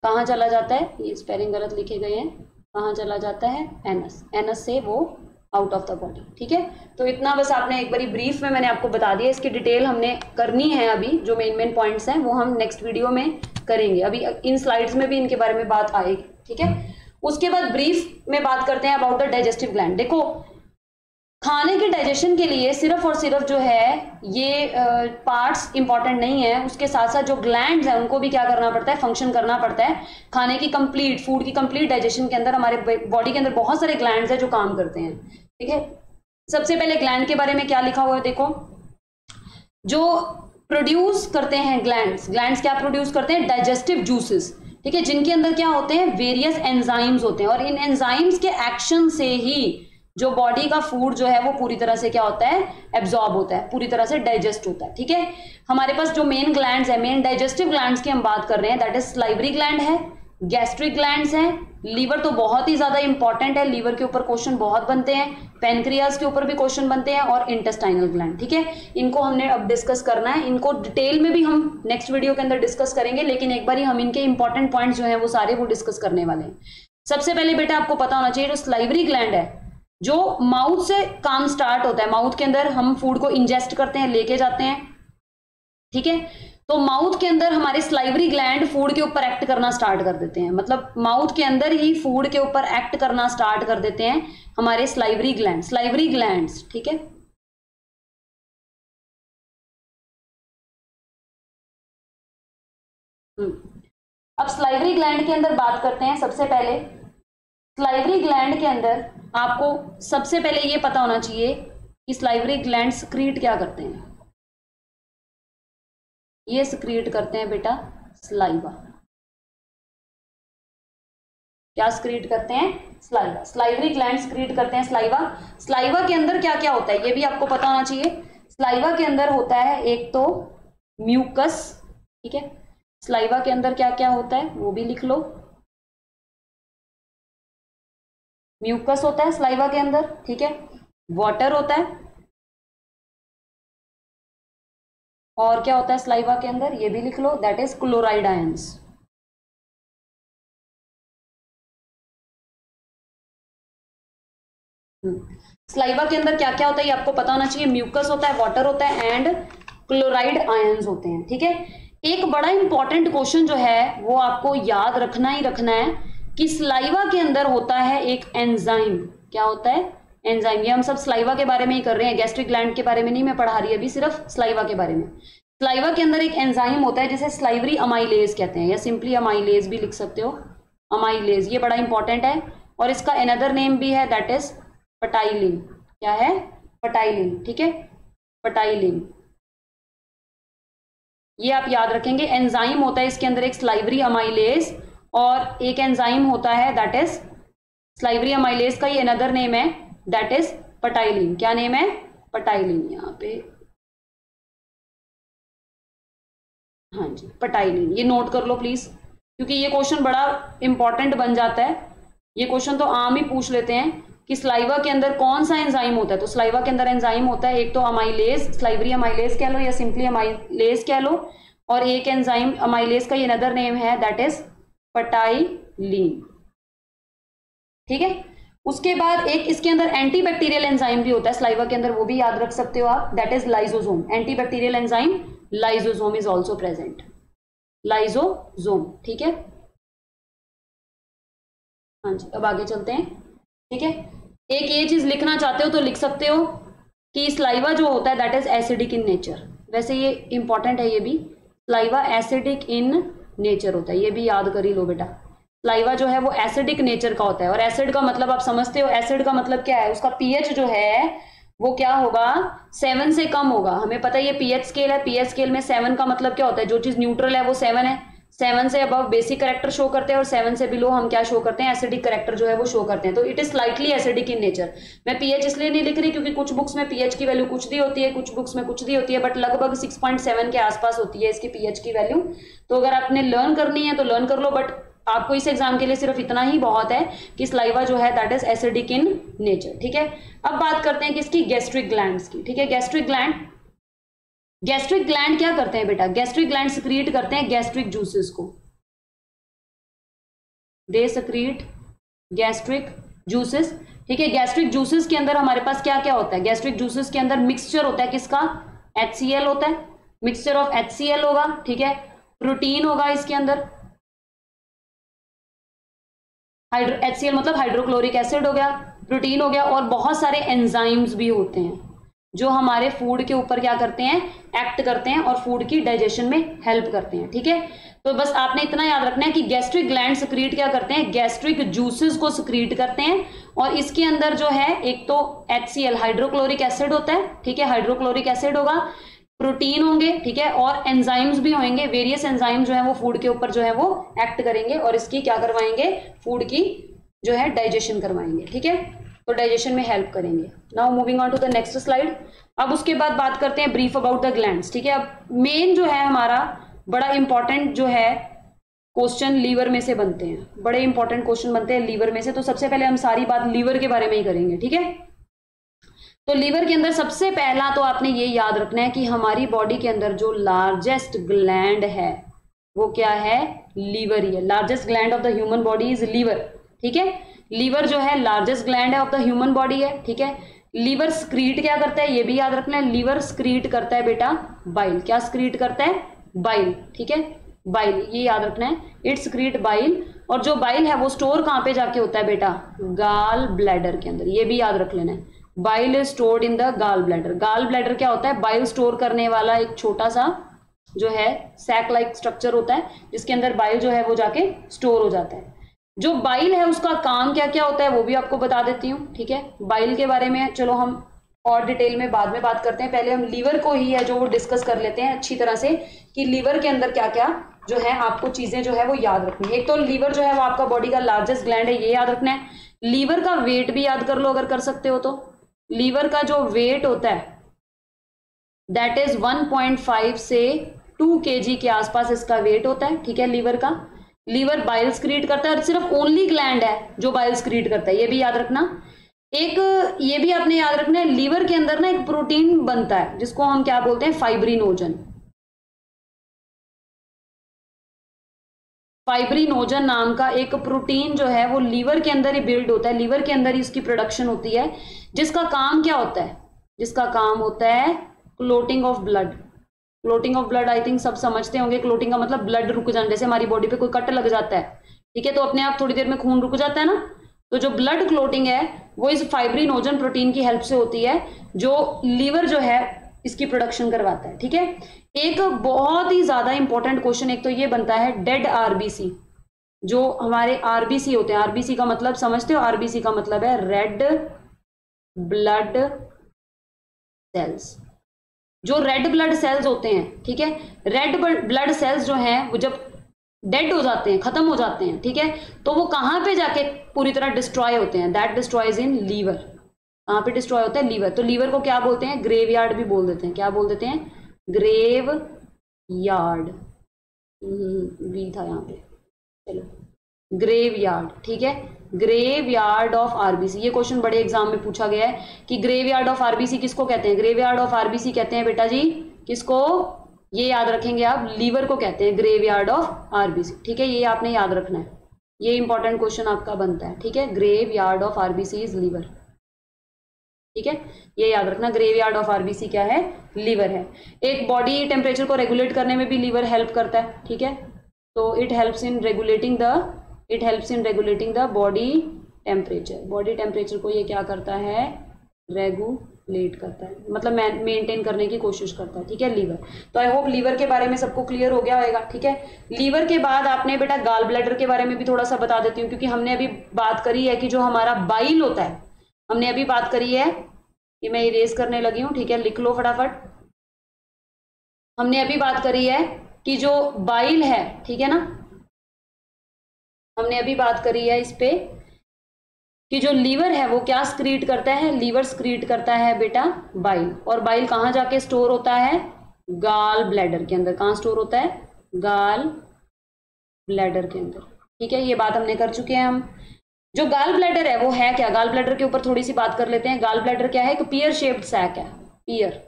कहाँ चला जाता है, ये स्पेलिंग गलत लिखे गए हैं, कहाँ चला जाता है, एनस, एनस से वो आउट ऑफ द बॉडी, ठीक है। तो इतना बस आपने एक बारी ब्रीफ में मैंने आपको बता दिया, इसकी डिटेल हमने करनी है अभी, जो मेन पॉइंट्स हैं वो हम नेक्स्ट वीडियो में करेंगे, अभी इन स्लाइड्स में भी इनके बारे में बात आएगी, ठीक है। उसके बाद ब्रीफ में बात करते हैं अबाउट द डाइजेस्टिव ग्लैंड। देखो, खाने के डाइजेशन के लिए सिर्फ और सिर्फ जो है ये पार्ट्स इंपॉर्टेंट नहीं है, उसके साथ साथ जो ग्लैंड्स हैं उनको भी क्या करना पड़ता है, फंक्शन करना पड़ता है। खाने की कंप्लीट, फूड की कंप्लीट डाइजेशन के अंदर हमारे बॉडी के अंदर बहुत सारे ग्लैंड्स हैं जो काम करते हैं, ठीक है। सबसे पहले ग्लैंड के बारे में क्या लिखा हुआ है, देखो, जो प्रोड्यूस करते हैं ग्लैंड्स, ग्लैंड्स क्या प्रोड्यूस करते हैं, डाइजेस्टिव जूसेस, ठीक है, जिनके अंदर क्या होते हैं, वेरियस एंजाइम्स होते हैं, और इन एंजाइम्स के एक्शन से ही जो बॉडी का फूड जो है वो पूरी तरह से क्या होता है, एब्जॉर्ब होता है, पूरी तरह से डाइजेस्ट होता है, ठीक है। हमारे पास जो मेन ग्लैंड्स है, मेन डाइजेस्टिव ग्लैंड्स की हम बात कर रहे हैं, दैट इज स्लाइवरी ग्लैंड है, गैस्ट्रिक ग्लैंड्स हैं, लीवर तो बहुत ही ज्यादा इंपॉर्टेंट है, लीवर के ऊपर क्वेश्चन बहुत बनते हैं, पेनक्रियाज के ऊपर भी क्वेश्चन बनते हैं, और इंटेस्टाइनल ग्लैंड, ठीक है। इनको हमने अब डिस्कस करना है, इनको डिटेल में भी हम नेक्स्ट वीडियो के अंदर डिस्कस करेंगे, लेकिन एक बार हम इनके इंपॉर्टेंट पॉइंट्स जो है वो सारे वो डिस्कस करने वाले हैं। सबसे पहले बेटा आपको पता होना चाहिए, जो स्लाइवरी ग्लैंड है, जो माउथ से काम स्टार्ट होता है, माउथ के अंदर हम फूड को इंजेस्ट करते हैं, लेके जाते हैं, ठीक है। तो माउथ के अंदर हमारे स्लाइवरी ग्लैंड फूड के ऊपर एक्ट करना स्टार्ट कर देते हैं, मतलब माउथ के अंदर ही फूड के ऊपर एक्ट करना स्टार्ट कर देते हैं हमारे स्लाइवरी ग्लैंड्स, ठीक है। अब स्लाइवरी ग्लैंड के अंदर बात करते हैं। सबसे पहले स्लाइवरी ग्लैंड के अंदर आपको सबसे पहले ये पता होना चाहिए कि स्लाइवरी ग्लैंड सक्रीट क्या करते हैं। ये सक्रीट करते हैं बेटा स्लाइवा। क्या सक्रीट करते हैं, स्लाइवा। स्लाइवरी ग्लैंड सक्रीट करते हैं स्लाइवा। स्लाइवा के अंदर क्या क्या होता है ये भी आपको पता होना चाहिए। स्लाइवा के अंदर होता है एक तो म्यूकस, ठीक है। स्लाइवा के अंदर क्या क्या होता है वो भी लिख लो। म्यूकस होता है स्लाइवा के अंदर, ठीक है। वाटर होता है, और क्या होता है स्लाइवा के अंदर ये भी लिख लो, that is chloride ions. Saliva के अंदर क्या क्या होता है ये आपको पता होना चाहिए। म्यूकस होता है, वाटर होता है, एंड क्लोराइड आयंस होते हैं, ठीक है। एक बड़ा इंपॉर्टेंट क्वेश्चन जो है वो आपको याद रखना ही रखना है कि स्लाइवा के अंदर होता है एक एंजाइम। क्या होता है? एंजाइम। ये हम सब स्लाइवा के बारे में ही कर रहे हैं, गैस्ट्रिक ग्लैंड के बारे में नहीं मैं पढ़ा रही अभी, सिर्फ स्लाइवा के बारे में। स्लाइवा के अंदर एक एंजाइम होता है जिसे स्लाइवरी अमाइलेज कहते हैं, या सिंपली अमाइलेज भी लिख सकते हो, अमाइलेज। ये बड़ा इंपॉर्टेंट है और इसका अनदर नेम भी है, दैट इज पटाइलिन। क्या है? पटाइलिन। ठीक है, पटाइलिन, ये आप याद रखेंगे। एंजाइम होता है इसके अंदर एक स्लाइवरी अमाइलेज, और एक एंजाइम होता है दैट इज स्लाइवरी अमाइलेज का ये अनदर नेम है, दैट इज पटाइलिन। क्या नेम है? पटाइलिन। यहाँ पे हाँ जी, पटाइलिन। ये नोट कर लो प्लीज, क्योंकि ये क्वेश्चन बड़ा इंपॉर्टेंट बन जाता है। ये क्वेश्चन तो आम ही पूछ लेते हैं कि स्लाइवा के अंदर कौन सा एंजाइम होता है। तो स्लाइवा के अंदर एंजाइम होता है एक तो अमाइलेज, स्लाइवरी अमाइलेज कह लो या सिंपली अमाइलेज कह लो, और एक एंजाइम अमाइलेज का ये अनदर नेम है, दैट इज पटाइलिन। ठीक है, उसके बाद एक इसके अंदर एंटीबैक्टीरियल एंजाइम भी होता है स्लाइवा के अंदर, वो भी याद रख सकते हो आप, that is lysosome. Antibacterial enzyme lysosome is also present, lysosome. ठीक है, हाँ जी, अब आगे चलते हैं। ठीक है, एक ये चीज लिखना चाहते हो तो लिख सकते हो कि स्लाइवा जो होता है that is acidic in nature. वैसे ये इंपॉर्टेंट है, ये भी स्लाइवा एसिडिक इन नेचर होता है, ये भी याद कर ही लो बेटा। स्लाइवा जो है वो एसिडिक नेचर का होता है, और एसिड का मतलब आप समझते हो, एसिड का मतलब क्या है, उसका पीएच जो है वो क्या होगा, 7 से कम होगा। हमें पता है ये पीएच स्केल है, पीएच स्केल में 7 का मतलब क्या होता है, जो चीज न्यूट्रल है वो 7 है, 7 से अबव बेसिक करेक्टर शो करते हैं और 7 से बिलो हम क्या शो करते हैं, एसिडिक करेक्टर जो है वो शो करते हैं। तो it is slightly acidic in nature. मैं पीएच इसलिए नहीं लिख रही क्योंकि कुछ बुक्स में पीएच की वैल्यू कुछ दी होती है, कुछ बुक्स में कुछ दी होती है, बट लगभग 6.7 के आसपास होती है इसकी पीएच की वैल्यू। तो अगर आपने लर्न करनी है तो लर्न कर लो, बट आपको इस एग्जाम के लिए सिर्फ इतना ही बहुत है कि स्लाइवा जो है that is acidic in nature. ठीक है, अब बात करते हैं किसकी, गैस्ट्रिक ग्लैंड्स की। ठीक है, गैस्ट्रिक ग्लैंड, गैस्ट्रिक ग्लैंड क्या करते हैं बेटा, गैस्ट्रिक ग्लैंड सिक्रीट करते हैं गैस्ट्रिक जूसेस को, दे सिक्रीट गैस्ट्रिक जूसेस। ठीक है, गैस्ट्रिक जूसेस के अंदर हमारे पास क्या क्या होता है, गैस्ट्रिक जूसेस के अंदर मिक्सचर होता है किसका, HCl होता है, मिक्सचर ऑफ HCl होगा। ठीक है, प्रोटीन होगा इसके अंदर, HCl मतलब हाइड्रोक्लोरिक एसिड हो गया, प्रोटीन हो गया, और बहुत सारे एंजाइम्स भी होते हैं जो हमारे फूड के ऊपर क्या करते हैं, एक्ट करते हैं और फूड की डाइजेशन में हेल्प करते हैं। ठीक है, तो बस आपने इतना याद रखना है कि गैस्ट्रिक ग्लैंड सिक्रीट क्या करते हैं, गैस्ट्रिक जूसेस को सिक्रीट करते हैं, और इसके अंदर जो है एक तो HCl हाइड्रोक्लोरिक एसिड होता है। ठीक है, हाइड्रोक्लोरिक एसिड होगा, प्रोटीन होंगे, ठीक है, और एंजाइम्स भी होंगे, वेरियस एंजाइम जो है वो फूड के ऊपर जो है वो एक्ट करेंगे और इसकी क्या करवाएंगे, फूड की जो है डाइजेशन करवाएंगे। ठीक है, तो डाइजेशन में हेल्प करेंगे। Now moving on to the next slide. अब उसके बाद बात करते हैं ब्रीफ अबाउट द ग्लैंड्स। ठीक है, अब मेन जो है हमारा बड़ा इंपॉर्टेंट जो है क्वेश्चन लीवर में से बनते हैं, बड़े इंपॉर्टेंट क्वेश्चन बनते हैं लीवर में से। तो सबसे पहले हम सारी बात लीवर के बारे में ही करेंगे। ठीक है, तो लीवर के अंदर सबसे पहला तो आपने ये याद रखना है कि हमारी बॉडी के अंदर जो लार्जेस्ट ग्लैंड है वो क्या है, लीवर ही है। Largest gland of the human body is liver. ठीक है, लीवर जो है लार्जेस्ट ग्लैंड है ऑफ द ह्यूमन बॉडी है। ठीक है, लीवर स्क्रीट क्या करता है, ये भी याद रखना है, लीवर स्क्रीट करता है बेटा बाइल। क्या स्क्रीट करता है, बाइल। ठीक है, बाइल, ये याद रखना है, इट स्क्रीट बाइल। और जो बाइल है वो स्टोर कहाँ पे जाके होता है बेटा, गाल ब्लैडर के अंदर, ये भी याद रख लेना है। Bile is stored in the gall bladder. Gall bladder क्या होता है, बाइल स्टोर करने वाला एक छोटा सा जो है सैक लाइक स्ट्रक्चर होता है जिसके अंदर बाइल जो है वो जाके स्टोर हो जाता है। जो बाइल है उसका काम क्या क्या होता है वो भी आपको बता देती हूँ। ठीक है, बाइल के बारे में चलो हम और डिटेल में बाद में बात करते हैं, पहले हम लीवर को ही है जो वो डिस्कस कर लेते हैं अच्छी तरह से कि लीवर के अंदर क्या क्या जो है आपको चीजें जो है वो याद रखनी है। एक तो लीवर जो है वो आपका बॉडी का लार्जेस्ट ग्लैंड है, ये याद रखना है। लीवर का वेट भी याद कर लो अगर कर सकते हो तो। लीवर का जो वेट होता है दैट इज 1.5 से 2 kg के आसपास इसका वेट होता है। ठीक है, लीवर का, लीवर बाइल स्क्रीट करता है और सिर्फ ओनली ग्लैंड है जो बाइल स्क्रीट करता है, ये भी याद रखना। एक ये भी आपने याद रखना है, लीवर के अंदर ना एक प्रोटीन बनता है जिसको हम क्या बोलते हैं, फाइब्रिनोजन। फाइब्रिनोजन नाम का एक प्रोटीन जो है वो लीवर के अंदर ही बिल्ड होता है, लीवर के अंदर ही इसकी प्रोडक्शन होती है, जिसका काम क्या होता है, जिसका काम होता है clotting of blood. Clotting of blood I think सब समझते होंगे। क्लोटिंग का मतलब ब्लड रुक जाना, जैसे हमारी बॉडी पे कोई कट लग जाता है, ठीक है, तो अपने आप थोड़ी देर में खून रुक जाता है ना। तो जो ब्लड क्लोटिंग है वो इस फाइब्रिनोजन प्रोटीन की हेल्प से होती है, जो लीवर जो है इसकी प्रोडक्शन करवाता है, ठीक है। एक बहुत ही ज्यादा इंपॉर्टेंट क्वेश्चन एक तो ये बनता है, डेड आरबीसी, जो हमारे आरबीसी होते हैं, आरबीसी का मतलब समझते हो, आरबीसी का मतलब है रेड ब्लड सेल्स। जो रेड ब्लड सेल्स होते हैं, ठीक है, रेड ब्लड सेल्स जो हैं वो जब डेड हो जाते हैं, खत्म हो जाते हैं, ठीक है, तो वो कहां पे जाके पूरी तरह डिस्ट्रॉय होते हैं, दैट डिस्ट्रॉयज इन लीवर। कहां पे डिस्ट्रॉय होता है, लीवर। तो लीवर को क्या बोलते हैं, ग्रेवयार्ड भी बोल देते हैं। क्या बोल देते हैं, ग्रेव यार्ड। वी था यहाँ पे, चलो, ग्रेव यार्ड, ठीक है, ग्रेव यार्ड ऑफ आरबीसी। ये क्वेश्चन बड़े एग्जाम में पूछा गया है कि ग्रेव यार्ड ऑफ आरबीसी किसको कहते हैं, ग्रेव यार्ड ऑफ आरबीसी कहते हैं बेटा जी किसको, ये याद रखेंगे आप, लीवर को कहते हैं ग्रेव यार्ड ऑफ आरबीसी, ठीक है, ये आपने याद रखना है, ये इंपॉर्टेंट क्वेश्चन आपका बनता है, ठीक है। Graveyard of RBC is liver, ठीक है, ये याद रखना, ग्रेव यार्ड ऑफ आरबीसी क्या है, लीवर है। एक बॉडी टेम्परेचर को रेगुलेट करने में भी लीवर हेल्प करता है, ठीक है, तो it helps in regulating the body temperature. Body temperature को ये क्या करता है, रेगुलेट करता है, मतलब मेंटेन करने की कोशिश करता है, ठीक है, लीवर। तो आई होप लीवर के बारे में सबको क्लियर हो गया होगा, ठीक है। लीवर के बाद आपने बेटा गाल ब्लैडर के बारे में भी थोड़ा सा बता देती हूँ, क्योंकि हमने अभी बात करी है कि जो हमारा बाइल होता है, हमने अभी बात करी है कि मैं इरेज करने लगी हूँ, ठीक है, लिख लो फटाफट। हमने अभी बात करी है कि जो बाइल है, ठीक है ना, हमने अभी बात करी है इस पे कि जो लीवर है वो क्या स्क्रीट करता है, लीवर स्क्रीट करता है बेटा बाइल, और बाइल कहाँ जाके स्टोर होता है, गाल ब्लैडर के अंदर। कहाँ स्टोर होता है, गाल ब्लैडर के अंदर, ठीक है, ये बात हमने कर चुके हैं हम। जो गाल ब्लैडर है वो है क्या, गाल ब्लैडर के ऊपर थोड़ी सी बात कर लेते हैं। गाल ब्लैडर क्या है, एक पियर शेप्ड सैक है, पियर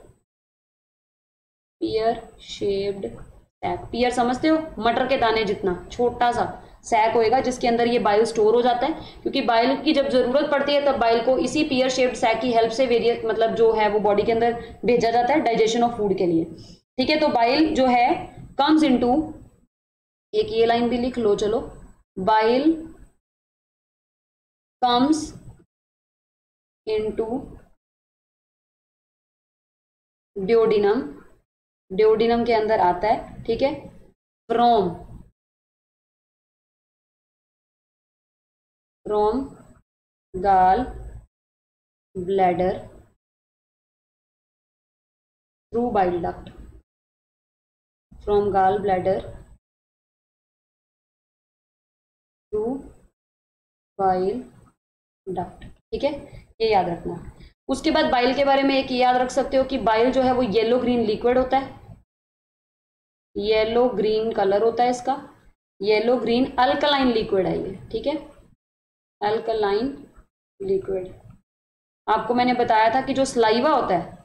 शेप्ड सैक। पियर समझते हो, मटर के दाने जितना छोटा सा सैक होएगा जिसके अंदर ये बाइल स्टोर हो जाता है, क्योंकि बाइल की जब जरूरत पड़ती है तब बाइल को इसी पियर शेप्ड सैक की हेल्प से वेरियस मतलब जो है वो बॉडी के अंदर भेजा जाता है डाइजेशन ऑफ फूड के लिए, ठीक है। तो बाइल जो है कम्स इनटू, एक ये लाइन भी लिख लो, चलो, bile comes into duodenum, duodenum के अंदर आता है, ठीक है, from gall bladder through bile duct, from gall bladder through bile duct, ठीक है, ये याद रखना। उसके बाद बाइल के बारे में एक याद रख सकते हो कि बाइल जो है वो येलो ग्रीन लिक्विड होता है, येलो ग्रीन कलर होता है इसका, येलो ग्रीन अल्कलाइन लिक्विड है ये, ठीक है, अल्कलाइन लिक्विड। आपको मैंने बताया था कि जो स्लाइवा होता है,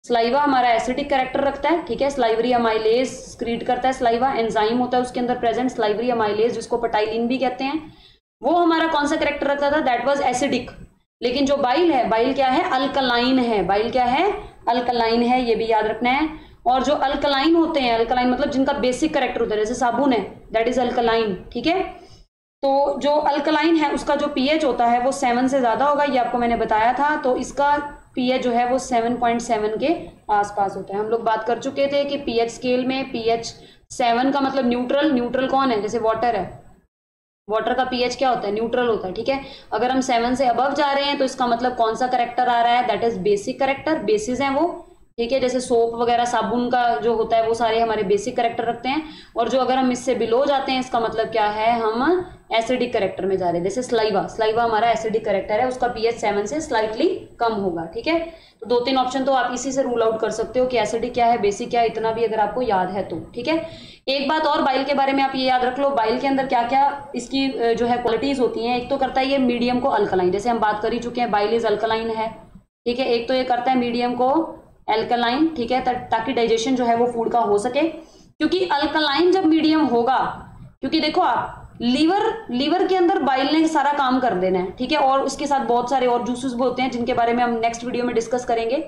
स्लाइवा हमारा एसिडिक कैरेक्टर रखता है, ठीक है, स्लाइवरी अमाइलेज स्क्रीट करता है स्लाइवा, एंजाइम होता है उसके अंदर प्रेजेंट स्लाइवरी अमाइलेज जिसको पटाइलिन भी कहते हैं, वो हमारा कौन सा कैरेक्टर रखता था, दैट वाज एसिडिक। लेकिन जो बाइल है, बाइल क्या है, अल्कलाइन है, बाइल क्या है, अल्कलाइन है, ये भी याद रखना है। और जो अल्कलाइन होते हैं, अल्कलाइन मतलब जिनका बेसिक कैरेक्टर होता है, जैसे साबुन है, दैट इज अल्कलाइन, ठीक है। तो जो अल्कलाइन है उसका जो पीएच होता है वो 7 से ज्यादा होगा, ये आपको मैंने बताया था। तो इसका पीएच जो है वो 7.7 के आसपास होता है। हम लोग बात कर चुके थे कि पीएच स्केल में पीएच 7 का मतलब न्यूट्रल, न्यूट्रल कौन है, जैसे वाटर है, वाटर का पीएच क्या होता है, न्यूट्रल होता है, ठीक है। अगर हम 7 से अबव जा रहे हैं तो इसका मतलब कौन सा करेक्टर आ रहा है, that is basic character, basis है वो, ठीक है। जैसे सोप वगैरह साबुन का जो होता है वो सारे हमारे बेसिक करेक्टर रखते हैं। और जो अगर हम इससे बिलो जाते हैं इसका मतलब क्या है, हम एसिडिक करेक्टर में जा रहे हैं। जैसे स्लाइवा, स्लाइवा हमारा एसिडिक करेक्टर है, उसका पीएच 7 से स्लाइटली कम होगा, ठीक है। तो 2-3 ऑप्शन तो आप इसी से रूल आउट कर सकते हो कि एसिडिक क्या है, बेसिक क्या है, इतना भी अगर आपको याद है तो, ठीक है। एक बात और बाइल के बारे में आप ये याद रख लो, बाइल के अंदर क्या क्या इसकी जो है क्वालिटीज होती हैं। एक तो करता है ये मीडियम को अल्कलाइन, जैसे हम बात कर ही चुके हैं, बाइल इज अल्कलाइन है, ठीक है। एक तो ये करता है मीडियम को अल्कलाइन, ठीक है, ताकि डाइजेशन जो है वो फूड का हो सके, क्योंकि अल्कलाइन जब मीडियम होगा, क्योंकि देखो आप लीवर के अंदर बाइल ने सारा काम कर देना है, ठीक है, और उसके साथ बहुत सारे और जूसेस भी होते हैं जिनके बारे में हम नेक्स्ट वीडियो में डिस्कस करेंगे।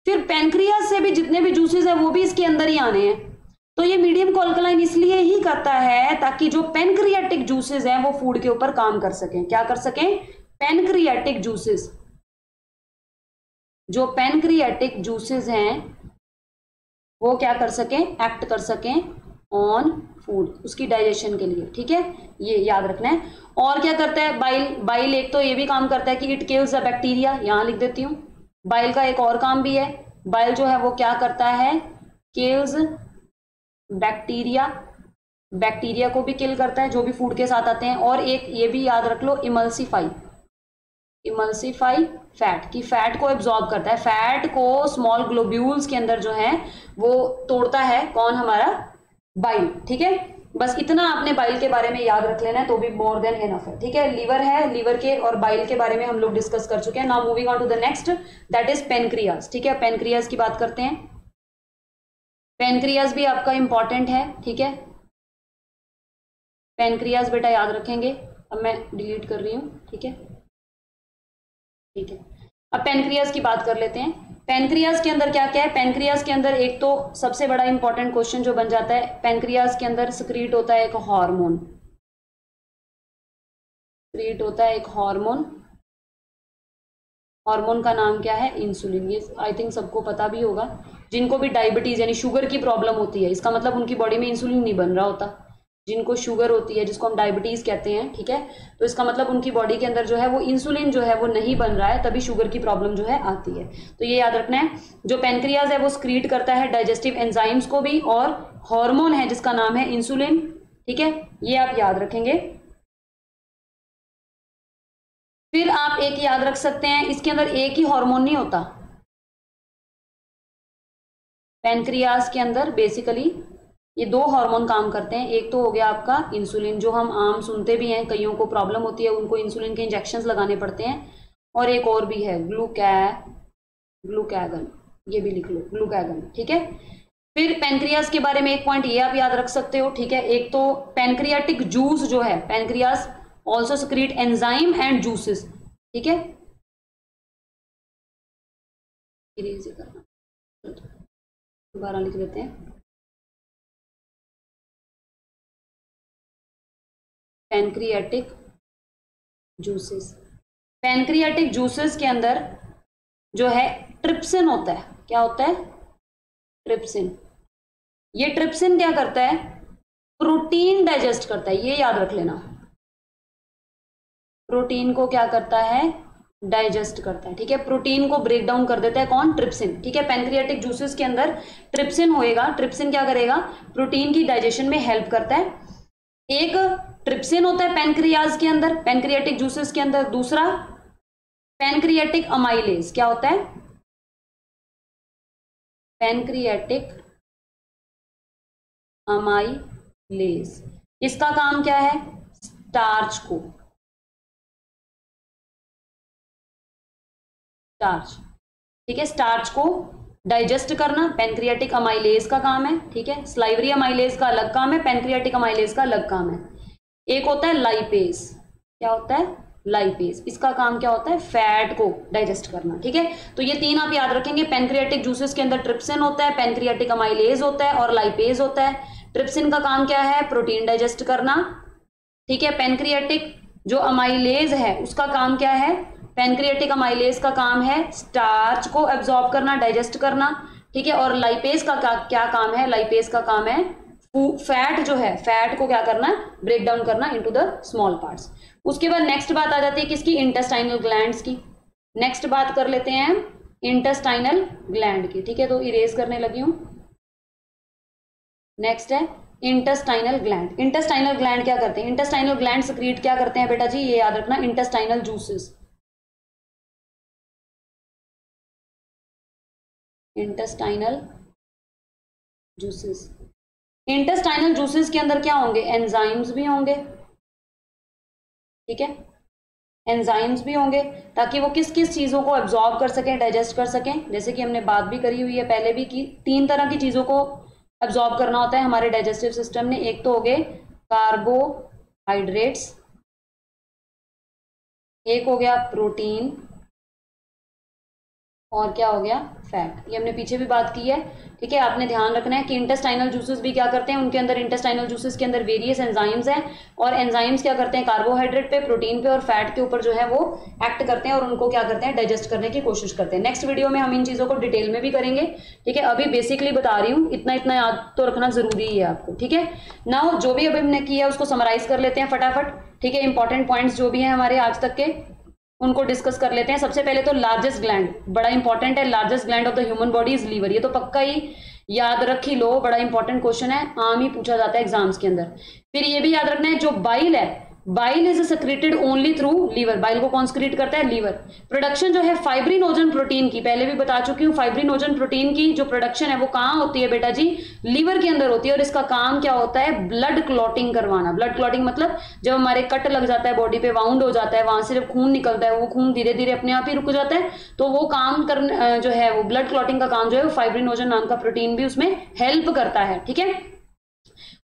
फिर पैनक्रियाज से भी जितने भी जूसेस है वो भी इसके अंदर ही आने हैं। तो ये मीडियम को अल्कलाइन इसलिए ही करता है ताकि जो पैनक्रियाटिक जूसेस हैं वो फूड के ऊपर काम कर सकें। क्या कर सकें? पैनक्रियाटिक जूसेस, जो पैनक्रियाटिक जूसेस हैं वो क्या कर सकें? एक्ट कर सकें ऑन फूड, उसकी डाइजेशन के लिए, ठीक है, ये याद रखना है। और क्या करता है बाइल एक तो ये भी काम करता है कि इट किल्स अ बैक्टीरिया, यहां लिख देती हूं। बाइल का एक और काम भी है, बाइल जो है वो क्या करता है? किल्स बैक्टीरिया, बैक्टीरिया को भी किल करता है जो भी फूड के साथ आते हैं। और एक ये भी याद रख लो, इमल्सिफाई फैट, की फैट को एब्जॉर्ब करता है, फैट को स्मॉल ग्लोब्यूल्स के अंदर जो है वो तोड़ता है, कौन? हमारा बाइल, ठीक है। बस इतना आपने बाइल के बारे में याद रख लेना है तो भी मोर देन इनफ है, ठीक है। लीवर है, लीवर के और बाइल के बारे में हम लोग डिस्कस कर चुके हैं। Now moving on to the next, that is pancreas, ठीक है। पेनक्रियाज की बात करते हैं। पेनक्रियाज भी आपका इंपॉर्टेंट है, ठीक है। पेनक्रियाज बेटा याद रखेंगे। अब मैं डिलीट कर रही हूं, ठीक है, ठीक है। अब पेनक्रियाज की बात कर लेते हैं। पेनक्रियाज के अंदर क्या क्या है? पेनक्रियाज के अंदर एक तो सबसे बड़ा इंपॉर्टेंट क्वेश्चन जो बन जाता है, पेनक्रियाज के अंदर सिक्रीट होता है एक हार्मोन, सिक्रीट होता है एक हार्मोन। हार्मोन का नाम क्या है? इंसुलिन। ये आई थिंक सबको पता भी होगा। जिनको भी डायबिटीज यानी शुगर की प्रॉब्लम होती है, इसका मतलब उनकी बॉडी में इंसुलिन नहीं बन रहा होता। जिनको शुगर होती है, जिसको हम डायबिटीज कहते हैं, ठीक है, तो इसका मतलब उनकी बॉडी के अंदर जो है वो इंसुलिन जो है वो नहीं बन रहा है, तभी शुगर की प्रॉब्लम जो है आती है। तो ये याद रखना है। जो पेनक्रियाज है वो स्क्रीट करता है डाइजेस्टिव एंजाइम्स को भी, और हार्मोन है जिसका नाम है इंसुलिन, ठीक है, ये आप याद रखेंगे। फिर आप एक याद रख सकते हैं, इसके अंदर एक ही हार्मोन नहीं होता। पेनक्रियाज के अंदर बेसिकली ये दो हार्मोन काम करते हैं। एक तो हो गया आपका इंसुलिन, जो हम आम सुनते भी हैं, कईयों को प्रॉब्लम होती है, उनको इंसुलिन के इंजेक्शंस लगाने पड़ते हैं। और एक और भी है ग्लूकैगन, ये भी लिख लो, ग्लूकैगन, ठीक है। फिर पेनक्रियाज के बारे में एक पॉइंट ये आप याद रख सकते हो, ठीक है। एक तो पेनक्रियाटिक जूस जो है, pancreas also secrete enzyme and juices, ठीक है। दोबारा लिख लेते हैं, पैनक्रियाटिक जूसेस। पैनक्रियाटिक जूसेस के अंदर जो है ट्रिप्सिन होता है। क्या होता है? ट्रिप्सिन। ये ट्रिप्सिन क्या करता है? प्रोटीन डाइजेस्ट करता है, ये याद रख लेना। प्रोटीन को क्या करता है? डाइजेस्ट करता है, ठीक है। प्रोटीन को ब्रेक डाउन कर देता है, कौन? ट्रिप्सिन, ठीक है। पैनक्रियाटिक जूसेस के अंदर ट्रिप्सिन होएगा। ट्रिप्सिन क्या करेगा? प्रोटीन की डाइजेशन में हेल्प करता है। एक ट्रिप्सिन होता है पैनक्रियाज के अंदर, पैनक्रियाटिक जूसेस के अंदर। दूसरा पैनक्रियाटिक अमाइलेज। क्या होता है? Pancreatic amylase. इसका काम क्या है? स्टार्च को, स्टार्च, ठीक है, स्टार्च को डाइजेस्ट करना पैनक्रियाटिक अमाइलेज का काम है, ठीक है। स्लाइवरी अमाइलेज का अलग काम है, पैनक्रियाटिक अमाइलेज का अलग काम है। एक होता है लाइपेज। क्या होता है? लाइपेज। इसका काम क्या होता है? फैट को डाइजेस्ट करना, ठीक है। तो ये तीन आप याद रखेंगे। पैनक्रियाटिक जूसेस के अंदर ट्रिप्सिन होता है, पैनक्रियाटिक अमाइलेज होता है और लाइपेज होता है। ट्रिप्सिन का काम क्या है? प्रोटीन डाइजेस्ट करना, ठीक है। पैनक्रियाटिक जो अमाइलेज है उसका काम क्या है? पैनक्रियाटिक अमाइलेज का काम है स्टार्च को एब्जॉर्ब करना, डाइजेस्ट करना, ठीक है। और लाइपेज का क्या काम है? लाइपेज का काम है फैट जो है, फैट को क्या करना? ब्रेक डाउन करना इनटू द स्मॉल पार्ट्स। उसके बाद नेक्स्ट बात आ जाती है किसकी? इंटेस्टाइनल ग्लैंड्स की। नेक्स्ट बात कर लेते हैं इंटेस्टाइनल ग्लैंड की, ठीक है। तो इरेज करने लगी हूं। नेक्स्ट है इंटेस्टाइनल ग्लैंड। इंटेस्टाइनल ग्लैंड क्या करते हैं? इंटेस्टाइनल ग्लैंड सिक्रीट क्या करते हैं बेटा जी? ये याद रखना, intestinal juices. Intestinal juices. Intestinal juices के अंदर क्या होंगे? एंजाइम्स भी होंगे, ठीक है। एंजाइम्स भी होंगे ताकि वो किस किस चीजों को एब्जॉर्ब कर सकें, डाइजेस्ट कर सकें। जैसे कि हमने बात भी करी हुई है पहले भी कि तीन तरह की चीजों को एब्जॉर्ब करना होता है हमारे डाइजेस्टिव सिस्टम ने। एक तो हो गए हाइड्रेट्स, एक हो गया प्रोटीन, और क्या हो गया, फैट। ये हमने पीछे भी बात की है, ठीक है। आपने ध्यान रखना है कि इंटेस्टाइनल जूसेस भी क्या करते हैं, उनके अंदर इंटेस्टाइनल जूसेस के अंदर वेरियस एंजाइम्स हैं, और एंजाइम्स क्या करते हैं, कार्बोहाइड्रेट पे, प्रोटीन पे और फैट के ऊपर जो है वो एक्ट करते हैं और उनको क्या करते हैं, डाइजेस्ट करने की कोशिश करते हैं। नेक्स्ट वीडियो में हम इन चीजों को डिटेल में भी करेंगे, ठीक है। अभी बेसिकली बता रही हूँ, इतना इतना याद तो रखना जरूरी है आपको, ठीक है। नाउ जो भी अभी हमने किया उसको समराइज कर लेते हैं फटाफट, ठीक है। इंपॉर्टेंट पॉइंट्स जो भी हैं हमारे आज तक के उनको डिस्कस कर लेते हैं। सबसे पहले तो लार्जेस्ट ग्लैंड बड़ा इंपॉर्टेंट है, largest gland of the human body is liver. ये तो पक्का ही याद रख ही लो, बड़ा इंपॉर्टेंट क्वेश्चन है, आम ही पूछा जाता है एग्जाम्स के अंदर। फिर ये भी याद रखना है जो बाइल है, bile is secreted only through liver. Bile को कौन सेक्रेट करता है, लीवर। प्रोडक्शन जो है फाइब्रिनोजन प्रोटीन की, पहले भी बता चुकी हूँ, फाइब्रिनोजन प्रोटीन की जो प्रोडक्शन है वो कहाँ होती है बेटा जी, लीवर के अंदर होती है। और इसका काम क्या होता है, ब्लड क्लॉटिंग करवाना। ब्लड क्लॉटिंग मतलब जब हमारे कट लग जाता है, बॉडी पे वाउंड हो जाता है, वहां से जब खून निकलता है, वो खून धीरे धीरे अपने आप ही रुक जाता है, तो वो काम कर जो है वो ब्लड क्लॉटिंग का काम जो है वो फाइब्रिनोजन नाम का प्रोटीन भी उसमें हेल्प करता है, ठीक है।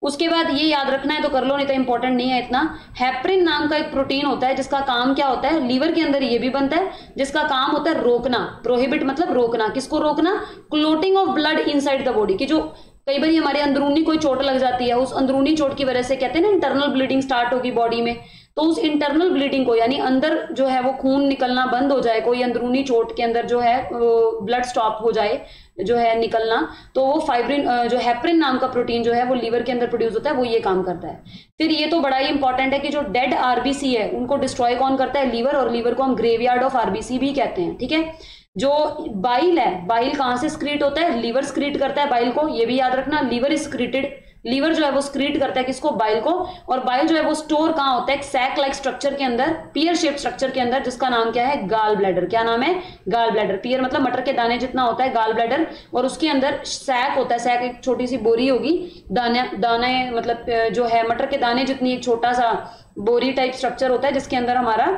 उसके बाद ये याद रखना है तो कर लो, नहीं तो इंपॉर्टेंट नहीं है इतना। हेपरिन नाम का एक प्रोटीन होता है जिसका काम क्या होता है, लीवर के अंदर ये भी बनता है, जिसका काम होता है रोकना। प्रोहिबिट मतलब रोकना, किसको रोकना, clotting of blood inside the body. की जो कई बार हमारे अंदरूनी कोई चोट लग जाती है, उस अंदरूनी चोट की वजह से कहते हैं ना इंटरनल ब्लीडिंग स्टार्ट होगी बॉडी में, तो उस इंटरनल ब्लीडिंग को, यानी अंदर जो है वो खून निकलना बंद हो जाए, कोई अंदरूनी चोट के अंदर जो है ब्लड स्टॉप हो जाए जो है निकलना, तो वो फाइब्रिन जो हेपरिन नाम का प्रोटीन जो है वो लीवर के अंदर प्रोड्यूस होता है, वो ये काम करता है। फिर ये तो बड़ा ही इंपॉर्टेंट है कि जो डेड आरबीसी है उनको डिस्ट्रॉय कौन करता है, लीवर, और लीवर को हम ग्रेवयार्ड ऑफ आरबीसी भी कहते हैं, ठीक है। जो बाइल है, बाइल कहां से स्क्रीट होता है, लीवर स्क्रीट करता है बाइल को, ये भी याद रखना। लीवर इज स्क्रीटेड, लीवर जो है वो स्क्रीट करता है किसको, बाइल को। और बाइल जो है वो स्टोर कहां होता है, एक सैक लाइक स्ट्रक्चर के अंदर, पियर शेप स्ट्रक्चर के अंदर, जिसका नाम क्या है, गाल ब्लैडर। क्या नाम है, गाल ब्लैडर। पियर मतलब मटर के दाने जितना होता है गाल ब्लैडर, और उसके अंदर सैक होता है, सैक एक छोटी सी बोरी होगी, दाने मतलब जो है मटर के दाने जितनी एक छोटा सा बोरी टाइप स्ट्रक्चर होता है, जिसके अंदर हमारा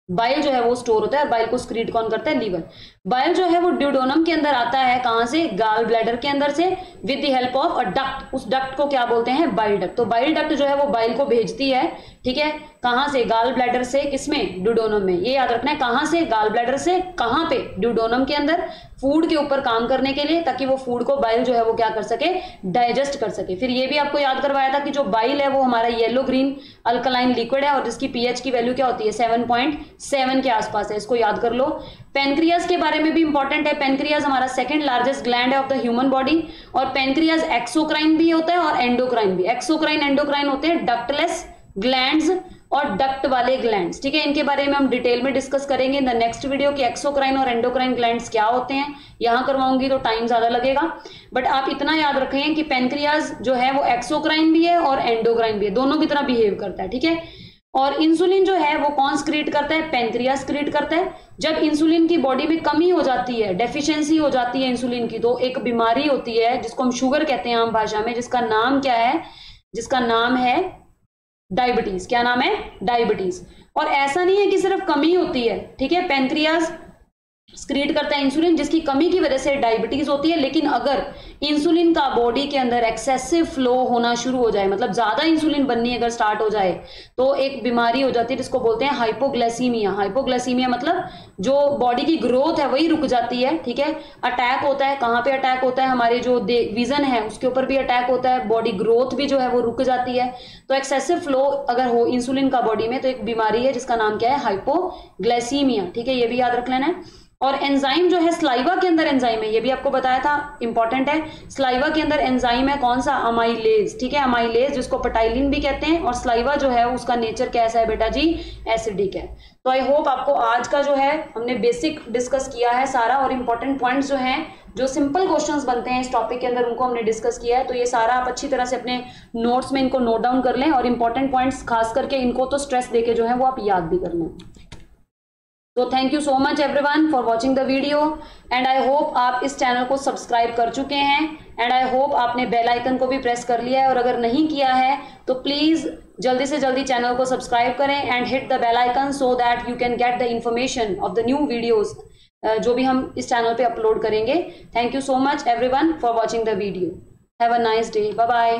बाइल जो है वो स्टोर होता है। और बाइल को स्क्रीट कौन करता है, लीवर। बाइल जो है वो ड्यूडोनम के अंदर आता है, कहां से, गाल ब्लैडर के अंदर से, with the help of a duct. उस डक्ट को क्या बोलते हैं, बाइल डक्ट। तो बाइल डक्ट जो है वो बाइल को भेजती है, ठीक है, कहां से, गाल ब्लैडर से, किसमें, ड्यूडोनम में। ये याद रखना है, कहां से, गाल ब्लैडर से, कहां पे, ड्यूडोनम के अंदर, फूड के ऊपर काम करने के लिए, ताकि वो फूड को बाइल जो है वो क्या कर सके, डाइजेस्ट कर सके। फिर ये भी आपको याद करवाया था कि जो बाइल है वो हमारा येलो ग्रीन अल्कलाइन लिक्विड है, और जिसकी पीएच की वैल्यू क्या होती है, 7.7 के आसपास है, इसको याद कर लो। पेनक्रियाज के बारे में भी इंपॉर्टेंट है। पेनक्रियाज हमारा सेकंड लार्जेस्ट ग्लैंड है ऑफ द ह्यूमन बॉडी, और पेनक्रियाज एक्सोक्राइन भी होता है और एंडोक्राइन भी। एक्सोक्राइन एंडोक्राइन होते हैं डक्टलेस ग्लैंड्स और डक्ट वाले ग्लैंड्स, ठीक है। इनके बारे में हम डिटेल में डिस्कस करेंगे इन द नेक्स्ट वीडियो कि एक्सोक्राइन और एंडोक्राइन ग्लैंड्स क्या होते हैं। यहां करवाऊंगी तो टाइम ज्यादा लगेगा, बट आप इतना याद रखें कि पेनक्रियाज जो है वो एक्सोक्राइन भी है और एंडोक्राइन भी है, दोनों की तरह बिहेव करता है, ठीक है। और इंसुलिन जो है वो कौन स्क्रीट करता है, पेनक्रियाज स्क्रीट करता है। जब इंसुलिन की बॉडी में कमी हो जाती है, डेफिशिएंसी हो जाती है इंसुलिन की, तो एक बीमारी होती है जिसको हम शुगर कहते हैं आम भाषा में, जिसका नाम क्या है, जिसका नाम है डायबिटीज। क्या नाम है, डायबिटीज। और ऐसा नहीं है कि सिर्फ कमी होती है, ठीक है, पेनक्रियाज स्क्रीट करता है इंसुलिन, जिसकी कमी की वजह से डायबिटीज होती है। लेकिन अगर इंसुलिन का बॉडी के अंदर एक्सेसिव फ्लो होना शुरू हो जाए, मतलब ज्यादा इंसुलिन बननी अगर स्टार्ट हो जाए, तो एक बीमारी हो जाती है जिसको बोलते हैं हाइपोग्लाइसीमिया। हाइपोग्लाइसीमिया मतलब जो बॉडी की ग्रोथ है वही रुक जाती है, ठीक है। अटैक होता है, कहां पे अटैक होता है, हमारे जो विजन है उसके ऊपर भी अटैक होता है, बॉडी ग्रोथ भी जो है वो रुक जाती है। तो एक्सेसिव फ्लो अगर हो इंसुलिन का बॉडी में, तो एक बीमारी है जिसका नाम क्या है, हाइपोग्लाइसीमिया, ठीक है। ये भी याद रख लेना है। और एंजाइम जो है, स्लाइवा के अंदर एंजाइम है, ये भी आपको बताया था, इंपॉर्टेंट है। स्लाइवा के अंदर एंजाइम है कौन सा, अमाइलेज, ठीक है, अमाइलेज, जिसको पटाइलिन भी कहते हैं। और स्लाइवा जो है उसका नेचर कैसा है बेटा जी, एसिडिक है। तो आई होप आपको आज का जो है हमने बेसिक डिस्कस किया है सारा, और इंपॉर्टेंट पॉइंट्स जो हैं, जो सिंपल क्वेश्चंस बनते हैं इस टॉपिक के अंदर, उनको हमने डिस्कस किया है। तो ये सारा आप अच्छी तरह से अपने नोट्स में इनको नोट डाउन कर लें, और इंपॉर्टेंट पॉइंट्स खास करके इनको तो स्ट्रेस देके जो है वो आप याद भी कर लें। तो thank you so much everyone for watching the video, and I hope आप इस चैनल को सब्सक्राइब कर चुके हैं, एंड आई होप आपने बेल आइकन को भी प्रेस कर लिया है। और अगर नहीं किया है तो प्लीज जल्दी से जल्दी चैनल को सब्सक्राइब करें and hit the bell icon, so that you can get the information of the new videos जो भी हम इस चैनल पे अपलोड करेंगे। Thank you so much everyone for watching the video. Have a nice day, bye bye.